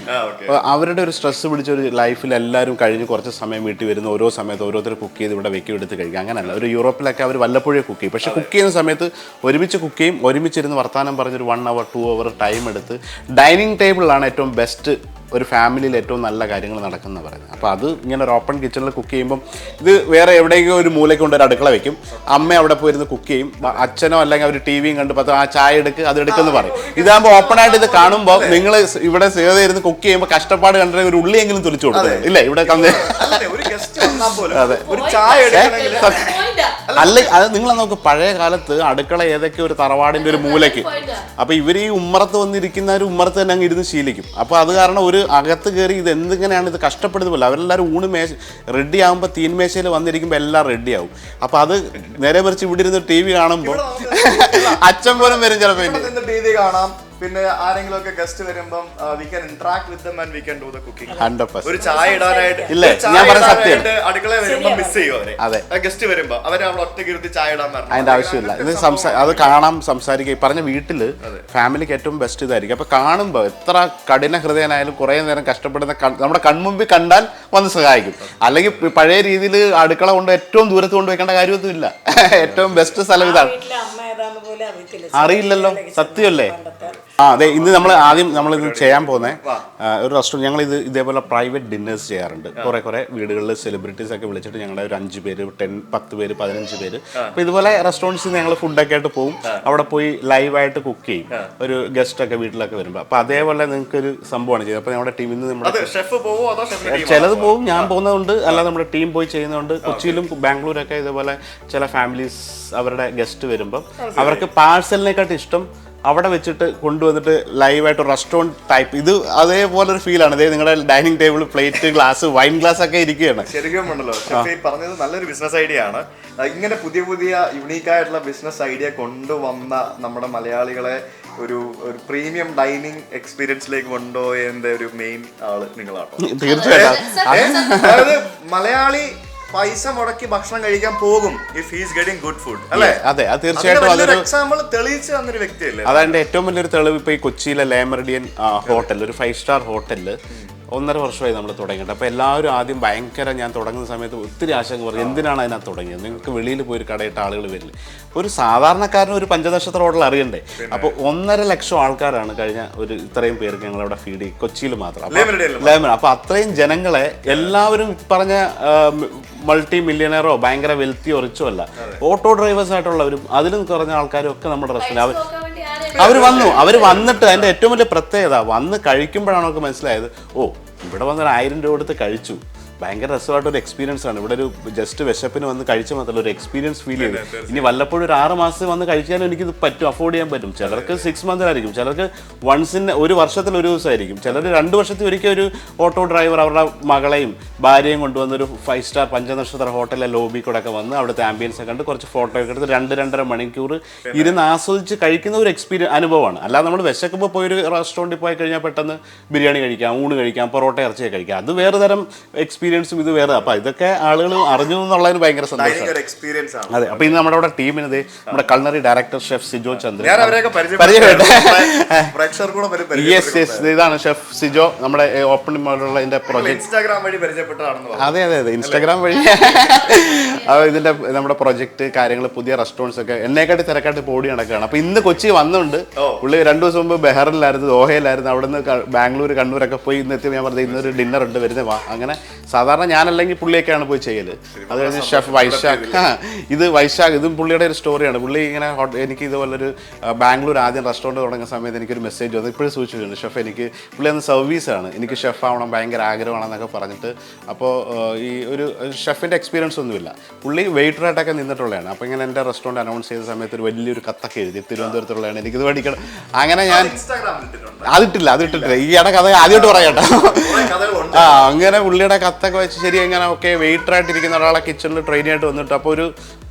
Speaker 1: അവരുടെ ഒരു സ്ട്രെസ് പിടിച്ചൊരു ലൈഫിൽ എല്ലാവരും കഴിഞ്ഞ് കുറച്ച് സമയം വീട്ടിൽ വരുന്ന ഓരോ സമയത്ത് ഓരോരുത്തർ കുക്ക് ചെയ്ത് ഇവിടെ വെക്കി എടുത്ത് കഴിക്കുക. അങ്ങനെയല്ല, ഒരു യൂറോപ്പിലൊക്കെ അവർ വല്ലപ്പോഴേ കുക്ക് ചെയ്യും. പക്ഷേ കുക്ക് ചെയ്യുന്ന സമയത്ത് ഒരുമിച്ച് കുക്ക് ചെയ്യും, ഒരുമിച്ചിരുന്ന് വർത്താനം പറഞ്ഞൊരു 1 hour 2 hour ടൈം എടുത്ത് ഡൈനിങ് ടേബിളിലാണ് ഏറ്റവും ബെസ്റ്റ് ഒരു ഫാമിലിയിൽ ഏറ്റവും നല്ല കാര്യങ്ങൾ നടക്കുന്നത് പറയുന്നത്. അപ്പോൾ അത് ഇങ്ങനെ ഒരു ഓപ്പൺ കിച്ചണിൽ കുക്ക് ചെയ്യുമ്പം ഇത് വേറെ എവിടെയെങ്കിലും ഒരു മൂലയ്ക്ക് കൊണ്ടൊരു അടുക്കള വെക്കും, അമ്മ അവിടെ പോയിരുന്ന് കുക്ക് ചെയ്യും, അച്ഛനോ അല്ലെങ്കിൽ അവർ ടി വിയും കണ്ട് ആ ചായ എടുക്ക് അത് എടുക്കുമെന്ന് പറയും. ഇതാകുമ്പോൾ ഓപ്പണായിട്ട് ഇത് കാണുമ്പോൾ നിങ്ങൾ ഇവിടെ സേവ് ചെയ്തിരുന്ന് കുക്ക് ചെയ്യുമ്പോൾ കഷ്ടപ്പാട് കണ്ടിട്ട് ഒരു ഉള്ളിയെങ്കിലും തുളിച്ചു കൊടുക്കുന്നത് ഇല്ലേ ഇവിടെ അല്ല. അത് നിങ്ങൾ നോക്ക്, പഴയ കാലത്ത് അടുക്കള ഏതൊക്കെ ഒരു തറവാടിൻ്റെ ഒരു മൂലയ്ക്ക്, അപ്പോൾ ഇവർ ഈ ഉമ്മറത്ത് വന്നിരിക്കുന്ന ഒരു ഉമ്മറത്ത് തന്നെ അങ്ങ് ഇരുന്ന് ശീലിക്കും. അപ്പോൾ അത് കാരണം ഒരു അകത്ത് കയറി ഇത് എന്തിങ്ങനെയാണ് ഇത് കഷ്ടപ്പെടുന്നത് പോലെ അവരെല്ലാവരും റെഡി ആകുമ്പോൾ തീൻമേശയിൽ വന്നിരിക്കുമ്പോൾ എല്ലാം റെഡി ആവും. അപ്പോൾ അത് നേരെ മറിച്ച് ഇവിടെ ഇരുന്ന് ടി വി കാണുമ്പോൾ അച്ഛൻ പോലും വരും ചിലപ്പോൾ
Speaker 2: ടി വി കാണാം. പിന്നെ ആരെങ്കിലും ഒക്കെ ഗസ്റ്റ് വരുമ്പം we can interact with them and we can do the cooking.
Speaker 1: 100%.
Speaker 2: ഒരു ചായ ഇടാനായിട്ട്
Speaker 1: ഞാൻ പറഞ്ഞ സത്യം
Speaker 2: അടുക്കളയിൽ വരുമ്പോൾ മിസ് ചെയ്യും അവരെ. ഗസ്റ്റ് വരുമ്പോൾ അവരെ നമ്മൾ ഒറ്റയ്ക്ക് ഇരുത്തി ചായ ഇടാൻ പറഞ്ഞു
Speaker 1: അതിന്റെ ആവശ്യമില്ല. ഇത് അത് കാണാം, സംസാരിക്കുക. പറഞ്ഞ വീട്ടില് ഫാമിലിക്ക് ഏറ്റവും ബെസ്റ്റ് ഇതായിരിക്കും. അപ്പൊ കാണുമ്പോൾ എത്ര കഠിന ഹൃദയനായാലും കുറെ നേരം കഷ്ടപ്പെടുന്ന നമ്മുടെ കൺമുമ്പിൽ കണ്ടാൽ വന്ന് സഹായിക്കും. അല്ലെങ്കിൽ പഴയ രീതിയിൽ അടുക്കള കൊണ്ട് ഏറ്റവും ദൂരത്ത് കൊണ്ടുവയ്ക്കേണ്ട കാര്യമൊന്നും ഇല്ല. ഏറ്റവും ബെസ്റ്റ് സ്ഥലം ഇതാണ്. അറിയില്ലല്ലോ, സത്യമല്ലേ? അതെ. ഇന്ന് നമ്മളിത് ചെയ്യാൻ പോകുന്നത് ഒരു റെസ്റ്റോറൻറ്റ്. ഞങ്ങൾ ഇതേപോലെ പ്രൈവറ്റ് ഡിന്നേഴ്സ് ചെയ്യാറുണ്ട്. കുറെ വീടുകളിൽ സെലിബ്രിറ്റീസ് ഒക്കെ വിളിച്ചിട്ട് ഞങ്ങളുടെ ഒരു 5 പേര് 10 പേര് 15 പേര് അപ്പോൾ ഇതുപോലെ റെസ്റ്റോറൻറ്റ്സിൽ ഞങ്ങൾ ഫുഡൊക്കെ ആയിട്ട് പോകും. അവിടെ പോയി ലൈവായിട്ട് കുക്ക് ചെയ്യും ഒരു ഗസ്റ്റ് ഒക്കെ വീട്ടിലൊക്കെ വരുമ്പോൾ. അപ്പോൾ അതേപോലെ നിങ്ങൾക്ക് ഒരു സംഭവമാണ് ചെയ്യുന്നത്. അപ്പോൾ നമ്മുടെ ടീമിൽ നിന്ന് ചിലത് പോവും, ഞാൻ പോകുന്നതുകൊണ്ട്, അല്ലാതെ നമ്മുടെ ടീം പോയി ചെയ്യുന്നതുകൊണ്ട്. കൊച്ചിയിലും ബാംഗ്ലൂരൊക്കെ ഇതുപോലെ ചില ഫാമിലീസ് അവരുടെ ഗസ്റ്റ് വരുമ്പം അവർക്ക് പാഴ്സലിനെക്കാട്ടും ഇഷ്ടം അവിടെ വെച്ചിട്ട് കൊണ്ടുവന്നിട്ട് ലൈവായിട്ട് റെസ്റ്റോറൻറ്റ് ടൈപ്പ് ഇത് അതേപോലെ ഒരു ഫീലാണ്. ഇതേ നിങ്ങളുടെ dining table, plate, glass, wine glass ഒക്കെ ഇരിക്കുകയാണ്.
Speaker 2: ശരിക്കും ഉണ്ടല്ലോ ഷെഫ് പറഞ്ഞത് നല്ലൊരു ബിസിനസ് ഐഡിയ ആണ്. ഇങ്ങനെ പുതിയ യൂണീക്കായിട്ടുള്ള ബിസിനസ് ഐഡിയ കൊണ്ടുവന്ന നമ്മുടെ മലയാളികളെ ഒരു പ്രീമിയം ഡൈനിങ് എക്സ്പീരിയൻസിലേക്ക് കൊണ്ടുപോയതിന്റെ ഒരു മെയിൻ ആള് നിങ്ങളാണ്.
Speaker 1: തീർച്ചയായിട്ടും.
Speaker 2: അതായത് മലയാളി പൈസ മുടക്കി ഭക്ഷണം കഴിക്കാൻ പോകും if he's getting good food, അല്ലേ?
Speaker 1: അതെ, അത് തീർച്ചയായിട്ടും അതൊരു
Speaker 2: എക്സാമ്പിൾ തെളിയിച്ചു തന്നൊരു വ്യക്തിയല്ലേ.
Speaker 1: അതെന്റെ ഏറ്റവും വലിയൊരു തെളിവ്. ഇപ്പൊ ഈ കൊച്ചിയിലെ ലേ മെറിഡിയൻ ഹോട്ടൽ, ഒരു 5 സ്റ്റാർ ഹോട്ടലില് 1.5 വർഷമായി നമ്മൾ തുടങ്ങിയിട്ട്. അപ്പോൾ എല്ലാവരും ആദ്യം ഭയങ്കര, ഞാൻ തുടങ്ങുന്ന സമയത്ത് ഒത്തിരി ആശങ്ക പറഞ്ഞു, എന്തിനാണ് അതിനകത്ത് തുടങ്ങിയത്, നിങ്ങൾക്ക് വെളിയിൽ പോയി ഒരു കടയിട്ട് ആളുകൾ വരില്ല. ഒരു സാധാരണക്കാരന് ഒരു 5 നക്ഷത്ര ഹോട്ടൽ അറിയണ്ടേ? അപ്പോൾ 1.5 ലക്ഷം ആൾക്കാരാണ് കഴിഞ്ഞ ഇത്രയും പേർക്ക് ഞങ്ങളവിടെ ഫീഡ് ചെയ്യും, കൊച്ചിയിൽ മാത്രം. അപ്പോൾ അത്രയും ജനങ്ങളെ എല്ലാവരും പറഞ്ഞ മൾട്ടി മില്യണറോ ഭയങ്കര വെൽത്തിയോ റിച്ചോ അല്ല, ഓട്ടോ ഡ്രൈവേഴ്സ് ആയിട്ടുള്ളവരും അതിലും കുറഞ്ഞ ആൾക്കാരും ഒക്കെ നമ്മുടെ റെസ്റ്റോറൻറ്റ് അവർ വന്നിട്ട് അതിൻ്റെ ഏറ്റവും വലിയ പ്രത്യേകത വന്ന് കഴിക്കുമ്പോഴാണ് നമുക്ക് മനസ്സിലായത്, ഓ ഇവിടെ വന്നൊരു 1000 രൂപ കൊടുത്ത് കഴിച്ചു, ഭയങ്കര രസമായിട്ടൊരു എക്സ്പീരിയൻസ് ആണ്. ഇവിടെ ഒരു ജസ്റ്റ് വിശപ്പിന് വന്ന് കഴിച്ച മാത്രമല്ല ഒരു എക്സ്പീരിയൻസ് ഫീൽ ചെയ്തു. ഇനി വല്ലപ്പോഴും ഒരു 6 മാസം വന്ന് കഴിച്ചാലും എനിക്കിത് പറ്റും, അഫോർഡ് ചെയ്യാൻ പറ്റും. ചിലർക്ക് 6 മന്തിലായിരിക്കും, ചിലർക്ക് ഒരു വർഷത്തിൽ ഒരു ദിവസമായിരിക്കും, ചിലർ 2 വർഷത്തിൽ ഒരിക്കൽ ഒരു ഓട്ടോ ഡ്രൈവർ അവരുടെ മകളെയും ഭാര്യയും കൊണ്ടുവന്നൊരു 5 സ്റ്റാർ 5 നക്ഷത്ര ഹോട്ടലിലെ ലോബി കൂടെ ഒക്കെ വന്ന് അവിടുത്തെ ആംബിയൻസ് കണ്ട് കുറച്ച് ഫോട്ടോ ഒക്കെ എടുത്ത് 2-2.5 മണിക്കൂർ ഇരുന്ന് ആസ്വദിച്ച് കഴിക്കുന്ന ഒരു അനുഭവമാണ്. അല്ലാതെ നമ്മൾ വിശക്കുമ്പോൾ പോയി ഒരു റെസ്റ്റോറൻറ്റിൽ പോയി കഴിഞ്ഞാൽ പെട്ടെന്ന് ബിരിയാണി കഴിക്കാം, ഊണ് കഴിക്കാം, പൊറോട്ട ഇറച്ചിയൊക്കെ കഴിക്കാം, അത് വേറെ തരം എക്സ്പീരിയൻസും ഇത് വേറെ. അപ്പോൾ ഇതൊക്കെ ആളുകൾ അറിഞ്ഞു എന്നുള്ളതിന് ഭയങ്കര സന്തോഷമാണ്. അതെ. അപ്പോൾ ഇന്ന് നമ്മുടെ അവിടെ ടീമിന് നമ്മുടെ കൾണറി ഡയറക്ടർ ഷെഫ് സിജോ ചന്ദ്രൻ, ഇതാണ് ഷെഫ് സിജോ, നമ്മുടെ ഓപ്പൺ മോഡലുള്ള പ്രോജക്ട്. അതെ, ഇൻസ്റ്റാഗ്രാം വഴി ഇതിന്റെ നമ്മുടെ പ്രൊജക്ട് കാര്യങ്ങൾ, പുതിയ റെസ്റ്റോറൻറ്റ്സ് ഒക്കെ എന്നെക്കാട്ടി തിരക്കായിട്ട് പോടി നടക്കുകയാണ്. അപ്പോൾ ഇന്ന് കൊച്ചി വന്നുകൊണ്ട് പുള്ളി 2 ദിവസം മുമ്പ് ബെഹറിലായിരുന്നു, ദോഹയിലായിരുന്നു, അവിടെ നിന്ന് ബാംഗ്ലൂർ, കണ്ണൂരൊക്കെ പോയി. ഇന്ന് എത്തി ഞാൻ പറഞ്ഞത് ഇന്നൊരു ഡിന്നർ ഉണ്ട്, വരുന്നത് വാ. അങ്ങനെ സാധാരണ ഞാനല്ലെങ്കിൽ പുള്ളിയൊക്കെയാണ് പോയി ചെയ്യല്. അത് കഴിഞ്ഞ് ഷെഫ് വൈശാഖ് ഇതും പുള്ളിയുടെ ഒരു സ്റ്റോറിയാണ്. പുള്ളി ഇങ്ങനെ എനിക്ക് ഇതുപോലൊരു ബാംഗ്ലൂർ ആദ്യം റെസ്റ്റോറൻറ്റ് തുടങ്ങുന്ന സമയത്ത് എനിക്കൊരു മെസ്സേജ് വന്നു, ഇപ്പോഴും സൂക്ഷിച്ചിട്ടുണ്ട്, ഷെഫ് എനിക്ക് പുള്ളി അന്ന് സർവീസാണ്, എനിക്ക് ഷെഫ് ആവണം, ഭയങ്കര ആഗ്രഹമാണെന്നൊക്കെ പറഞ്ഞിട്ട്. അപ്പോൾ ഈ ഒരു ഷെഫിൻ്റെ എക്സ്പീരിയൻസ് ഒന്നുമില്ല, പുള്ളി വെയിറ്ററായിട്ടൊക്കെ നിന്നിട്ടുള്ളതാണ്. അപ്പോൾ ഇങ്ങനെ എൻ്റെ റെസ്റ്റോറൻറ്റ് അനൗൺസ് ചെയ്ത സമയത്ത് ഒരു വലിയൊരു കത്തൊക്കെ എഴുതി, തിരുവനന്തപുരത്തുള്ളതാണ്, എനിക്കിത് പഠിക്കണം. അങ്ങനെ ഞാൻ അതിട്ടില്ല. ഈ കഥ ആദ്യമായിട്ട് പറയാട്ടോ. അങ്ങനെ പുള്ളിയുടെ കത്തൊക്കെ വെച്ച് ശരി, അങ്ങനെ ഓക്കെ വെയിറ്ററായിട്ടിരിക്കുന്ന ഒരാളെ കിച്ചണിൽ ട്രെയിനി ആയിട്ട് വന്നിട്ട് അപ്പോൾ ഒരു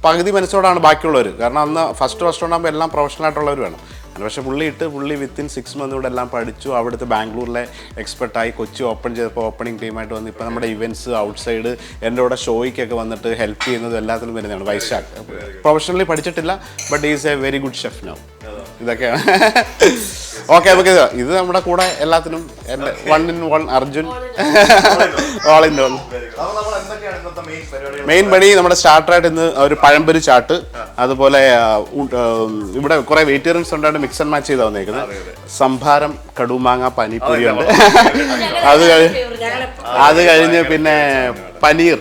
Speaker 1: പകുതി മനസ്സോടാണ് ബാക്കിയുള്ളവർ. കാരണം അന്ന് ഫസ്റ്റ് റെസ്റ്റോറൻ്റ് ആകുമ്പോൾ എല്ലാം പ്രൊഫഷണൽ ആയിട്ടുള്ളവർ വേണം. പക്ഷേ പുള്ളി വിത്തിൻ 6 months ഇവിടെ എല്ലാം പഠിച്ചു. അവിടുത്തെ ബാംഗ്ലൂരിലെ എക്സ്പെർട്ടായി. കൊച്ചി ഓപ്പൺ ചെയ്തപ്പോൾ ഓപ്പണിംഗ് ടീമായിട്ട് വന്ന് ഇപ്പോൾ നമ്മുടെ ഇവൻറ്റ്സ് ഔട്ട്സൈഡ് എൻ്റെ കൂടെ ഷോയ്ക്കൊക്കെ വന്നിട്ട് ഹെൽപ്പ് ചെയ്യുന്നതും എല്ലാത്തിലും വരുന്നതാണ്. വൈശാഖ് പ്രൊഫഷണലി പഠിച്ചിട്ടില്ല, but is A very good chef now. ഇതൊക്കെയാണ്. ഓക്കെ, നമുക്ക് ഇത് നമ്മുടെ കൂടെ എല്ലാത്തിനും എൻ്റെ 1 in 1 Arjun, all in all. Main പണി നമ്മുടെ സ്റ്റാർട്ടറായിട്ട് ഇന്ന് ഒരു പഴംപൊരി ചാട്ട്, അതുപോലെ ഇവിടെ കുറെ വെജിറ്റേറിയൻസ് ഉണ്ടായിട്ട് മിക്സ് ആൻഡ് മാച്ച് ചെയ്താ വന്നേക്കുന്നത്. സംഭാരം കടുമാങ്ങ പാനിപ്പൂരി ഉണ്ട്. അത് കഴിഞ്ഞ് പിന്നെ പനീർ.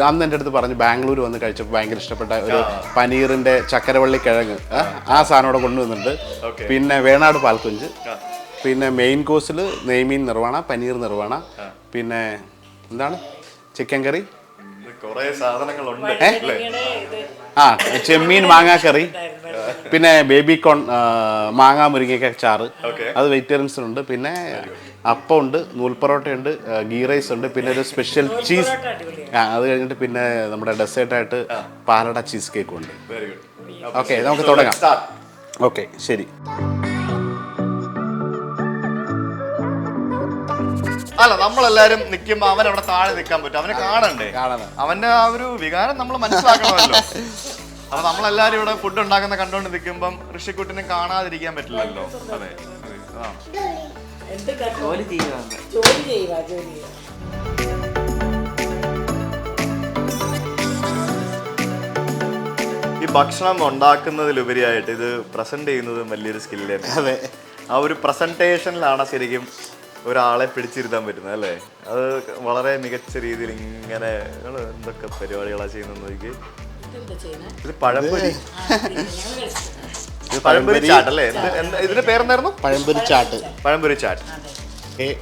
Speaker 1: അന്ന് എൻ്റെ അടുത്ത് പറഞ്ഞു ബാംഗ്ലൂർ വന്ന് കഴിച്ചപ്പോൾ ഭയങ്കര ഇഷ്ടപ്പെട്ട ഒരു പനീറിന്റെ ചക്കരവള്ളി കിഴങ്ങ്, ആ സാധനം ഇവിടെ കൊണ്ടുവന്നിട്ടുണ്ട്. പിന്നെ വേണാട് പാൽക്കുഞ്ച്, പിന്നെ മെയിൻ കോഴ്സിൽ നെയ്മീൻ നിർവ്വാണ, പനീർ നിർവ്വാണ, പിന്നെ എന്താണ് ചിക്കൻ കറി, ചെമ്മീൻ മാങ്ങാക്കറി, പിന്നെ ബേബി കോൺ മാങ്ങാ മുരിങ്ങയ്ക്ക ചാറ്, അത് വെജിറ്റേറിയൻസിനുണ്ട്. പിന്നെ അപ്പം ഉണ്ട്, നൂൽപ്പൊറോട്ടയുണ്ട്, ഗീ റൈസ് ഉണ്ട്, പിന്നെ ഒരു സ്പെഷ്യൽ ചീസ്. അത് കഴിഞ്ഞിട്ട് പിന്നെ നമ്മുടെ ഡെസേർട്ടായിട്ട് പാലട ചീസ് കേക്കും ഉണ്ട്. ഓക്കെ, നമുക്ക് തുടങ്ങാം. ഓക്കെ, ശരി.
Speaker 2: അല്ല, നമ്മളെല്ലാരും നിൽക്കുമ്പോ അവൻ അവിടെ താഴെ നിൽക്കാൻ പറ്റും, അവനെ കാണണ്ടേ? അവന്റെ ആ ഒരു വികാരം നമ്മൾ മനസ്സിലാക്കണമല്ലോ. അപ്പൊ നമ്മളെല്ലാരും ഇവിടെ ഫുഡ് ഉണ്ടാക്കുന്ന കണ്ടോണ്ട് നിൽക്കുമ്പം ഋഷിക്കുട്ടിനെ കാണാതിരിക്കാൻ പറ്റില്ലല്ലോ. അതെ, ഈ ഭക്ഷണം ഉണ്ടാക്കുന്നതിലുപരിയായിട്ട് ഇത് പ്രസന്റ് ചെയ്യുന്നതും വലിയൊരു സ്കില്ലാണ്.
Speaker 1: അതെ,
Speaker 2: ആ ഒരു പ്രസന്റേഷനിലാണ് ശരിക്കും ഒരാളെ പിടിച്ചിരുത്താൻ പറ്റുന്നത് അല്ലേ? അത് വളരെ മികച്ച രീതിയിൽ ഇങ്ങനെ എന്തൊക്കെ പരിപാടികളാണ് ചെയ്യുന്നത്. ഇത് പഴംപൊരി, പഴംപൊരി ചാട്ട് അല്ലേ? ഇതിന്റെ പേരെന്തായിരുന്നു?
Speaker 1: Pazhampori chaat.
Speaker 2: Pazhampori chaat.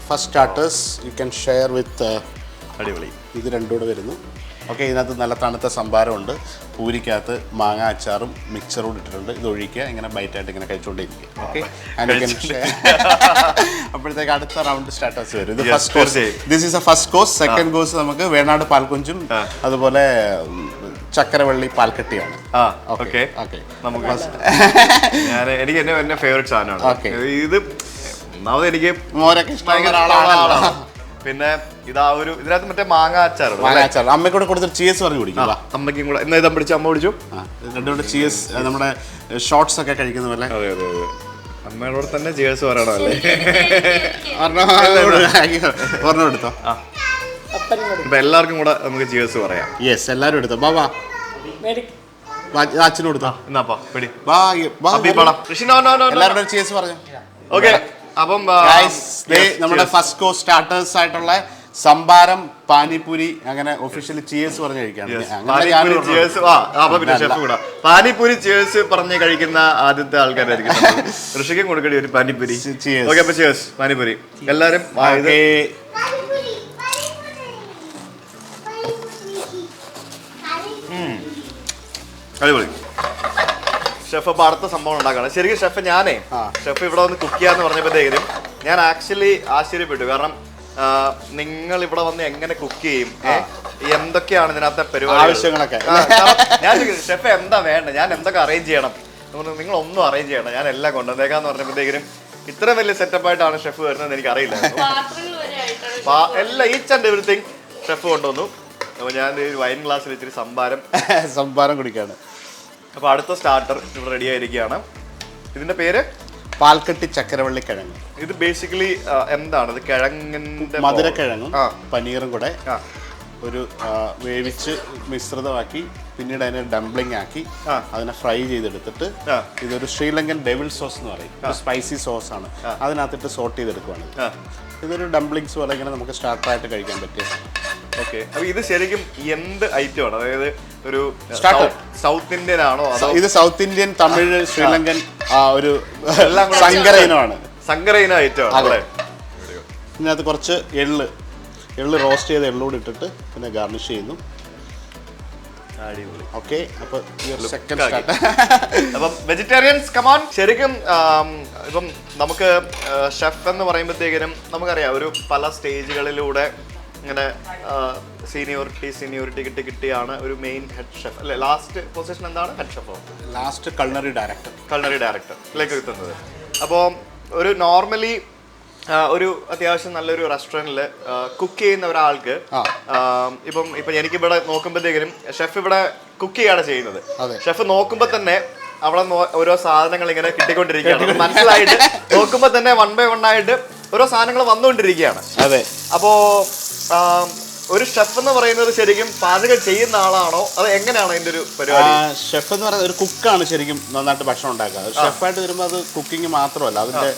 Speaker 1: First starters you can share with.
Speaker 2: അടിപൊളി.
Speaker 1: ഇത് രണ്ടും കൂടെ വരുന്നു. ഓക്കെ, ഇതിനകത്ത് നല്ല തണുത്ത സംഭാരമുണ്ട്. പൂരിക്കകത്ത് മാങ്ങ അച്ചാറും മിക്സറും ഇട്ടിട്ടുണ്ട്. ഇത് ഒഴിക്കുക, ഇങ്ങനെ ബൈറ്റായിട്ട് ഇങ്ങനെ കഴിച്ചുകൊണ്ടിരിക്കുക. ഓക്കെ, അപ്പോഴത്തേക്ക് അടുത്ത റൗണ്ട് സ്റ്റാർട്ടേഴ്സ് വരും. ഇത് first course. This is A first course. Second course നമുക്ക് വേണാട് പാൽക്കുഞ്ചും അതുപോലെ ചക്കരവള്ളി പാൽക്കട്ടിയാണ്.
Speaker 2: എനിക്ക് എന്റെ ഫേവറേറ്റ് സാധനമാണ് ഇത്. ഒന്നാമത് എനിക്ക്
Speaker 1: മോരൊക്കെ ഇഷ്ടമാണ്.
Speaker 2: പിന്നെ ഇതാ ഒരു ഇതിനകത്ത് മറ്റേ മാങ്ങ അച്ചാറ്.
Speaker 1: അമ്മയ്ക്ക് കൂടെ കൊടുത്തിട്ട് ചീസ് പറഞ്ഞു കുടിക്കും.
Speaker 2: അമ്മയ്ക്കും കൂടെ എന്നാ ഇതാ പിടിച്ചു, അമ്മ പിടിച്ചു.
Speaker 1: രണ്ടുകൂടെ ചീസ്, നമ്മുടെ ഷോർട്സ് ഒക്കെ കഴിക്കുന്ന പോലെ.
Speaker 2: അതെ അതെ അതെ, അമ്മയോട് തന്നെ ചീസ് പറയണോ അല്ലേ?
Speaker 1: ഒരെണ്ണം എടുത്തോ.
Speaker 2: ഇപ്പൊ എല്ലാവർക്കും കൂടെ നമുക്ക് ചീസ് പറയാം.
Speaker 1: യെസ്, എല്ലാവരും എടുത്തോ. ബാബാ അച്ഛനും കൊടുത്തോ.
Speaker 2: എന്നാപ്പാ പിടി.
Speaker 1: എല്ലാവരുടെ ചീസ് പറഞ്ഞു.
Speaker 2: ഓക്കെ, അപ്പം
Speaker 1: നമ്മുടെ ഫസ്റ്റ് കോഴ്സ് സ്റ്റാർട്ടേഴ്സ് ആയിട്ടുള്ള സംഭാരം പാനിപൂരി അങ്ങനെ ഒഫീഷ്യലി ചീസ് പറഞ്ഞ് കഴിക്കാം.
Speaker 2: പാനിപൂരി ചീസ് പറഞ്ഞ് കഴിക്കുന്ന ആദ്യത്തെ ആൾക്കാരായിരിക്കും. ഋഷിക്കും കൊടുക്കടി ഒരു പാനിപൂരി. ഓക്കെ, അപ്പൊ ചീസ് പാനിപൂരി എല്ലാരും. അടിപൊളി. ഷെഫ് അപ്പൊ അടുത്ത സംഭവം ഉണ്ടാക്കണം. ശരിക്കും ഷെഫ് ഷെഫ് ഇവിടെ വന്ന് കുക്ക് ചെയ്യാന്ന് പറഞ്ഞപ്പോഴത്തേക്കും ഞാൻ ആക്ച്വലി ആശ്ചര്യപ്പെട്ടു. കാരണം നിങ്ങൾ ഇവിടെ വന്ന് എങ്ങനെ കുക്ക് ചെയ്യും, എന്തൊക്കെയാണ് ഇതിനകത്തെ പരിപാടികളൊക്കെ. ഞാൻ ഷെഫ് എന്താ വേണ്ട, ഞാൻ എന്തൊക്കെ അറേഞ്ച് ചെയ്യണം, നിങ്ങൾ ഒന്നും അറേഞ്ച് ചെയ്യണം, ഞാൻ എല്ലാം കൊണ്ടുവന്നേക്കാന്ന് പറഞ്ഞപ്പോഴത്തേക്കും ഇത്ര വലിയ സെറ്റപ്പ് ആയിട്ടാണ് ഷെഫ് വരുന്നത് എനിക്ക് അറിയില്ല. എല്ലാം ഈച്ച് ആൻഡ് എവറിത്തിങ് ഷെഫ് കൊണ്ടുവന്നു. അപ്പൊ ഞാൻ വൈൻ ഗ്ലാസ്സിൽ ഇച്ചിരി സംഭാരം
Speaker 1: കുടിക്കാണ്.
Speaker 2: അപ്പൊ അടുത്ത സ്റ്റാർട്ടർ ഇവിടെ റെഡി ആയിരിക്കുകയാണ്. ഇതിന്റെ പേര്
Speaker 1: പാൽക്കട്ടി ചക്കരവള്ളി കിഴങ്ങ്.
Speaker 2: ഇത് ബേസിക്കലി എന്താണ്? ഇത് കിഴങ്ങിന്റെ
Speaker 1: മധുരക്കിഴങ്ങും പനീറും കൂടെ ഒരു വേവിച്ച് മിശ്രിതമാക്കി പിന്നീട് അതിനെ ഡംപ്ലിംഗ് ആക്കി അതിനെ ഫ്രൈ ചെയ്തെടുത്തിട്ട് ഇതൊരു ശ്രീലങ്കൻ ഡെവിൾ സോസ് എന്ന് പറയും. ഒരു സ്പൈസി സോസ് ആണ്. അതിനകത്തിട്ട് സോട്ട് ചെയ്തെടുക്കുവാണ്. ഇതൊരു ഡംപ്ലിങ്സ് പോലെ ഇങ്ങനെ നമുക്ക് സ്റ്റാർട്ടറായിട്ട് കഴിക്കാൻ പറ്റിയ.
Speaker 2: ഓക്കെ, അപ്പൊ ഇത് ശരിക്കും എന്ത് ഐറ്റം ആണ്? അതായത് ഒരു സൗത്ത് ഇന്ത്യൻ ആണോ?
Speaker 1: ഇത് സൗത്ത് ഇന്ത്യൻ, തമിഴ്, ശ്രീലങ്കൻ ഒരു സങ്കര ഇനമാണ്.
Speaker 2: സങ്കര ഇന ഐറ്റം ആണ്.
Speaker 1: ഇതിനകത്ത് കുറച്ച് എള്ള് റോസ്റ്റ് ചെയ്ത എള്ളൂടെ ഇട്ടിട്ട് പിന്നെ ഗാർണിഷ് ചെയ്യുന്നു. ഓക്കെ, അപ്പൊ സെക്കൻഡ് സ്റ്റാർട്ട്.
Speaker 2: അപ്പം വെജിറ്റേറിയൻസ് കമാൻ. ശരിക്കും ഇപ്പം നമുക്ക് ഷെഫ് എന്ന് പറയുമ്പോഴത്തേക്കിനും നമുക്കറിയാം ഒരു പല സ്റ്റേജുകളിലൂടെ ഇങ്ങനെ സീനിയോറിറ്റി കിട്ടിയാണ് ഒരു മെയിൻ ഹെഡ് ഷെഫ് അല്ലെ? ലാസ്റ്റ് പൊസിഷൻ എന്താണ്? ഹെഡ് ഷെഫോ?
Speaker 1: ലാസ്റ്റ് കൾണറി
Speaker 2: ഡയറക്ടറിലേക്ക് എത്തുന്നത്. അപ്പോൾ ഒരു നോർമലി ഒരു അത്യാവശ്യം നല്ലൊരു റെസ്റ്റോറൻറ്റിൽ കുക്ക് ചെയ്യുന്ന ഒരാൾക്ക് ഇപ്പം എനിക്കിവിടെ നോക്കുമ്പോഴത്തേക്കും ഷെഫ് ഇവിടെ കുക്ക് ചെയ്യാണ് ചെയ്യുന്നത്. ഷെഫ് നോക്കുമ്പോൾ തന്നെ അവിടെ ഓരോ സാധനങ്ങൾ ഇങ്ങനെ കിട്ടിക്കൊണ്ടിരിക്കുകയാണ്. മനസ്സിലായിട്ട് നോക്കുമ്പോൾ തന്നെ 1 by 1 ആയിട്ട് ഓരോ സാധനങ്ങൾ വന്നുകൊണ്ടിരിക്കുകയാണ്.
Speaker 1: അതെ.
Speaker 2: അപ്പോ ഒരു ഷെഫ് എന്ന് പറയുന്നത് ശരിക്കും പാചകം ചെയ്യുന്ന ആളാണോ, അത് എങ്ങനെയാണ് അതിന്റെ ഒരു പരിപാടി?
Speaker 1: ഷെഫ് എന്ന് പറയുന്നത് ഒരു കുക്കാണ് ശരിക്കും നന്നായിട്ട് ഭക്ഷണം ഉണ്ടാക്കുക. ഷെഫായിട്ട് വരുമ്പോൾ അത് കുക്കിംഗ് മാത്രമല്ല, അതിന്റെ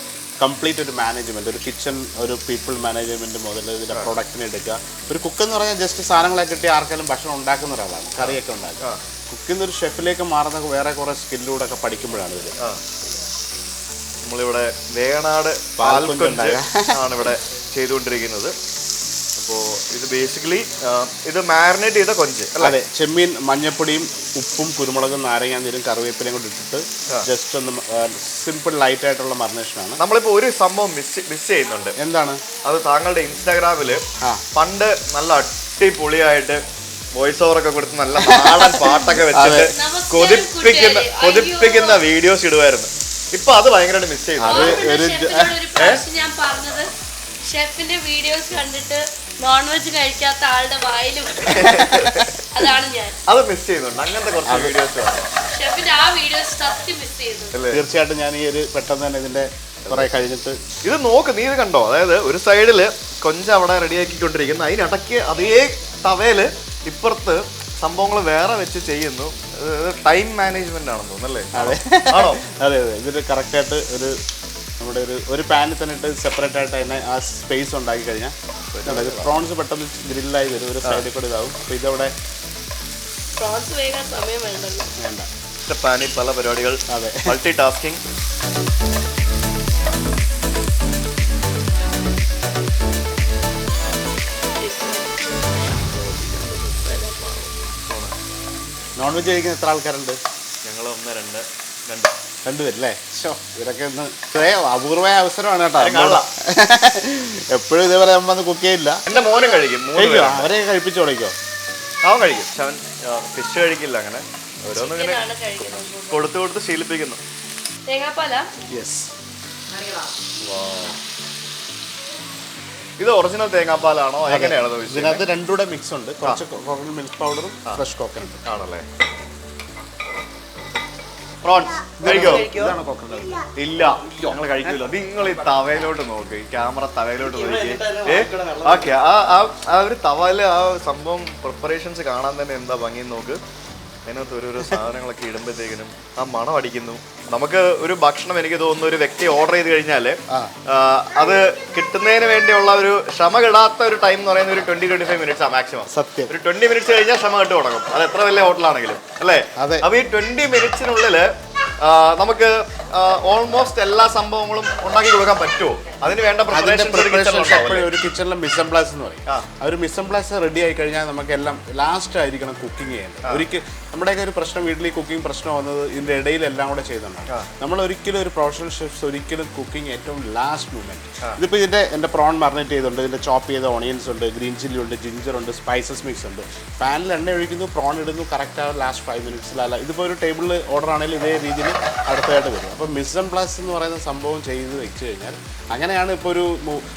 Speaker 1: കംപ്ലീറ്റ് ഒരു മാനേജ്മെന്റ്, ഒരു കിച്ചൺ, ഒരു പീപ്പിൾ മാനേജ്മെന്റ് മുതൽ ഇതിന്റെ പ്രൊഡക്റ്റിനെ എടുക്കുക. ഒരു കുക്ക് എന്ന് പറഞ്ഞാൽ ജസ്റ്റ് സാധനങ്ങളൊക്കെ കിട്ടി ആർക്കെങ്കിലും ഭക്ഷണം ഉണ്ടാക്കുന്ന ഒരാളാണ്, കറിയൊക്കെ ഉണ്ടാക്കുക. കുക്കിംഗ് ഒരു ഷെഫിലേക്ക് മാറുന്ന വേറെ കുറെ സ്കില്ലൂടെ ഒക്കെ പഠിക്കുമ്പോഴാണ് ഇത്.
Speaker 2: നമ്മളിവിടെ വേണാട് പാൽക്കൊഞ്ച് ആണ് ഇവിടെ ചെയ്തുകൊണ്ടിരിക്കുന്നത്. അപ്പോൾ ഇത് ബേസിക്കലി ഇത് മാരിനേറ്റ് ചെയ്ത കൊഞ്ച്
Speaker 1: അല്ലേ? ചെമ്മീൻ മഞ്ഞപ്പൊടിയും ഉപ്പും കുരുമുളകും നാരങ്ങാനീരും കറിവേപ്പിലയും കൊണ്ട് ഇട്ടിട്ട് ജസ്റ്റ് ഒന്ന് സിമ്പിൾ ലൈറ്റ് ആയിട്ടുള്ള മറിനേഷനാണ്.
Speaker 2: നമ്മളിപ്പോൾ ഒരു സംഭവം മിസ് ചെയ്യുന്നുണ്ട്.
Speaker 1: എന്താണ് അത്?
Speaker 2: താങ്കളുടെ ഇൻസ്റ്റാഗ്രാമില് പണ്ട് നല്ല അടിപൊളിയായിട്ട് വോയിസ് ഓവർ ഒക്കെ കൊടുത്ത് നല്ല നാടൻ പാട്ടൊക്കെ വെച്ചിട്ട് കൊതിപ്പിക്കുന്ന വീഡിയോസ് ഇടുമായിരുന്നു. ഇപ്പൊ അത് ഭയങ്കരമായിട്ട് മിസ് ചെയ്യുന്നു.
Speaker 3: ഞാൻ പറഞ്ഞത് ഷെഫിന്റെ വീഡിയോസ് കണ്ടിട്ട് നോൺ വെജ് കഴിക്കാത്ത ആളുടെ വായിലും അതാണ് ഞാൻ.
Speaker 2: അത് മിസ് ചെയ്യുന്നുണ്ട്. അങ്ങനത്തെ കുറച്ച് വീഡിയോസ്
Speaker 3: ഷെഫിന്റെ ആ വീഡിയോസ് സത്യം മിസ് ചെയ്യുന്നു.
Speaker 1: തീർച്ചയായിട്ടും ഞാൻ ഈ ഒരു പെട്ടെന്ന് തന്നെ ഇതിന്റെ കുറെ കഴിഞ്ഞിട്ട്
Speaker 2: ഇത് നോക്ക്, നീ ഇത് കണ്ടോ? അതായത് ഒരു സൈഡില് കൊഞ്ച് അവിടെ റെഡിയാക്കിക്കൊണ്ടിരിക്കുന്നു, അതിനിടയ്ക്ക് അതേ തവയില് ഇപ്പുറത്ത് സംഭവങ്ങൾ വേറെ വെച്ച് ചെയ്യുന്നു. ടൈം മാനേജ്മെന്റ് ആണെന്ന് തോന്നുന്നല്ലേ? ആണോ?
Speaker 1: അതെ അതെ. ഇതിൽ കറക്റ്റായിട്ട് ഒരു നമ്മുടെ ഒരു പാനിൽ തന്നെ ഇട്ട് സെപ്പറേറ്റ് ആയിട്ട് അതിനെ ആ സ്പേസ് ഉണ്ടാക്കി കഴിഞ്ഞാൽ പ്രോൺസ് പെട്ടെന്ന് ഗ്രില്ലായി വരും, ഒരു സൈഡിൽ കൂടെ ഇതാവും. അപ്പോൾ ഇതവിടെ
Speaker 2: വേണ്ട പാനിൽ പല പരിപാടികൾ.
Speaker 1: അതെ,
Speaker 2: മൾട്ടി ടാസ്കിങ്.
Speaker 1: നോൺ വെജ് കഴിക്കുന്ന എത്ര ആൾക്കാരുണ്ട്?
Speaker 2: ഞങ്ങൾ 1 2
Speaker 1: 2 പേരല്ലേ? ഇവരൊക്കെ ഒന്ന് അപൂർവമായ അവസരമാണ് കേട്ടോ. എപ്പോഴും ഇതേപോലെ നമ്മൾ കുക്ക് ചെയ്യില്ല.
Speaker 2: എന്റെ മോനും കഴിക്കും.
Speaker 1: അവരെ കഴിപ്പിച്ചു തുടങ്ങിക്കോ?
Speaker 2: അവൻ കഴിക്കും. അവൻ ഫിഷ് കഴിക്കില്ല. അങ്ങനെ ഓരോന്നിങ്ങനെ കൊടുത്ത് ശീലിപ്പിക്കുന്നു. ഇത് ഒറിജിനൽ തേങ്ങാപ്പാലാണോ? എങ്ങനെയാണ്
Speaker 1: ഇതിനകത്ത് 2 മിക്സ് ഉണ്ട്. കുറച്ച് കോക്കനട്ട് മിൽക്ക് പൗഡറും ഫ്രഷ് കോക്കനട്ട്
Speaker 2: ആണല്ലേ? പ്രോൺസ് കഴിക്കോ? ഇല്ല, ഞങ്ങൾ കഴിക്കില്ല. നിങ്ങൾ ഈ തവയിലോട്ട് നോക്ക്, ഈ ക്യാമറ തവയിലോട്ട് നോക്കി. ഓക്കെ, ആ ഒരു തവയില് ആ സംഭവം പ്രിപ്പറേഷൻസ് കാണാൻ തന്നെ എന്താ ഭംഗി നോക്ക്. അതിനകത്ത് ഓരോരോ സാധനങ്ങളൊക്കെ ഇടുമ്പോഴത്തേക്കിനും ആ മണം അടിക്കുന്നു. നമുക്ക് ഒരു ഭക്ഷണം എനിക്ക് തോന്നുന്നു ഒരു വ്യക്തി ഓർഡർ ചെയ്ത് കഴിഞ്ഞാൽ അത് കിട്ടുന്നതിന് വേണ്ടിയുള്ള ഒരു ക്ഷമ കിടാത്ത ഒരു ടൈം എന്ന് പറയുന്നത് ഒരു 20-25 മിനിറ്റ്സ് മാക്സിമം.
Speaker 1: സത്യം.
Speaker 2: ഒരു 20 മിനിറ്റ്സ് കഴിഞ്ഞാൽ ക്ഷമ കിട്ടു തുടങ്ങും. അത് എത്ര വലിയ ഹോട്ടലാണെങ്കിലും അല്ലേ? അപ്പൊ ഈ 20 മിനിറ്റ്സിനുള്ളിൽ നമുക്ക് ഓൾമോസ്റ്റ് എല്ലാ സംഭവങ്ങളും ഉണ്ടാക്കി കൊടുക്കാൻ പറ്റുമോ? അതിന് വേണ്ട
Speaker 1: ഒരു കിച്ചണിലെ മിസംപ്ലാസ് എന്ന് പറയും. ആ ഒരു മിസംപ്ലാസ് റെഡി ആയി കഴിഞ്ഞാൽ നമുക്ക് എല്ലാം ലാസ്റ്റ് ആയിരിക്കണം കുക്കിംഗ് ചെയ്യേണ്ടത്. ഒരിക്കലും നമ്മുടെയൊക്കെ ഒരു പ്രശ്നം, വീട്ടിൽ കുക്കിംഗ് പ്രശ്നം വന്നത് ഇതിന്റെ ഇടയിൽ എല്ലാം കൂടെ ചെയ്യുന്നുണ്ടാവും. നമ്മൾ ഒരിക്കലും ഒരു പ്രൊഫഷണൽ ഷെഫ്സ് ഒരിക്കലും കുക്കിംഗ് ഏറ്റവും ലാസ്റ്റ് മൂമെന്റ്. ഇതിപ്പോൾ എൻ്റെ പ്രോൺ മറിനേറ്റ് ചെയ്തുണ്ട്, ഇതിന്റെ ചോപ്പ് ചെയ്ത ഓണിയൻസ് ഉണ്ട്, ഗ്രീൻ ചില്ലി ഉണ്ട്, ജിഞ്ചർ ഉണ്ട്, സ്പൈസസ് മിക്സ് ഉണ്ട്. പാനിൽ എണ്ണ ഒഴിക്കുന്നു, പ്രോൺ ഇടുന്നു, കറക്റ്റ് ആ ലാസ്റ്റ് 5 മിനിറ്റ്സിലല്ല. ഇതിപ്പോൾ ഒരു ടേബിളിൽ ഓർഡർ ആണെങ്കിലും ഇതേ രീതിയിൽ അടുത്തതായിട്ട് വരും. അപ്പോൾ മിസംപ്ലാസ് എന്ന് പറയുന്ന സംഭവം ചെയ്ത് വെച്ച് കഴിഞ്ഞാൽ അങ്ങനെയാണ്. ഇപ്പോൾ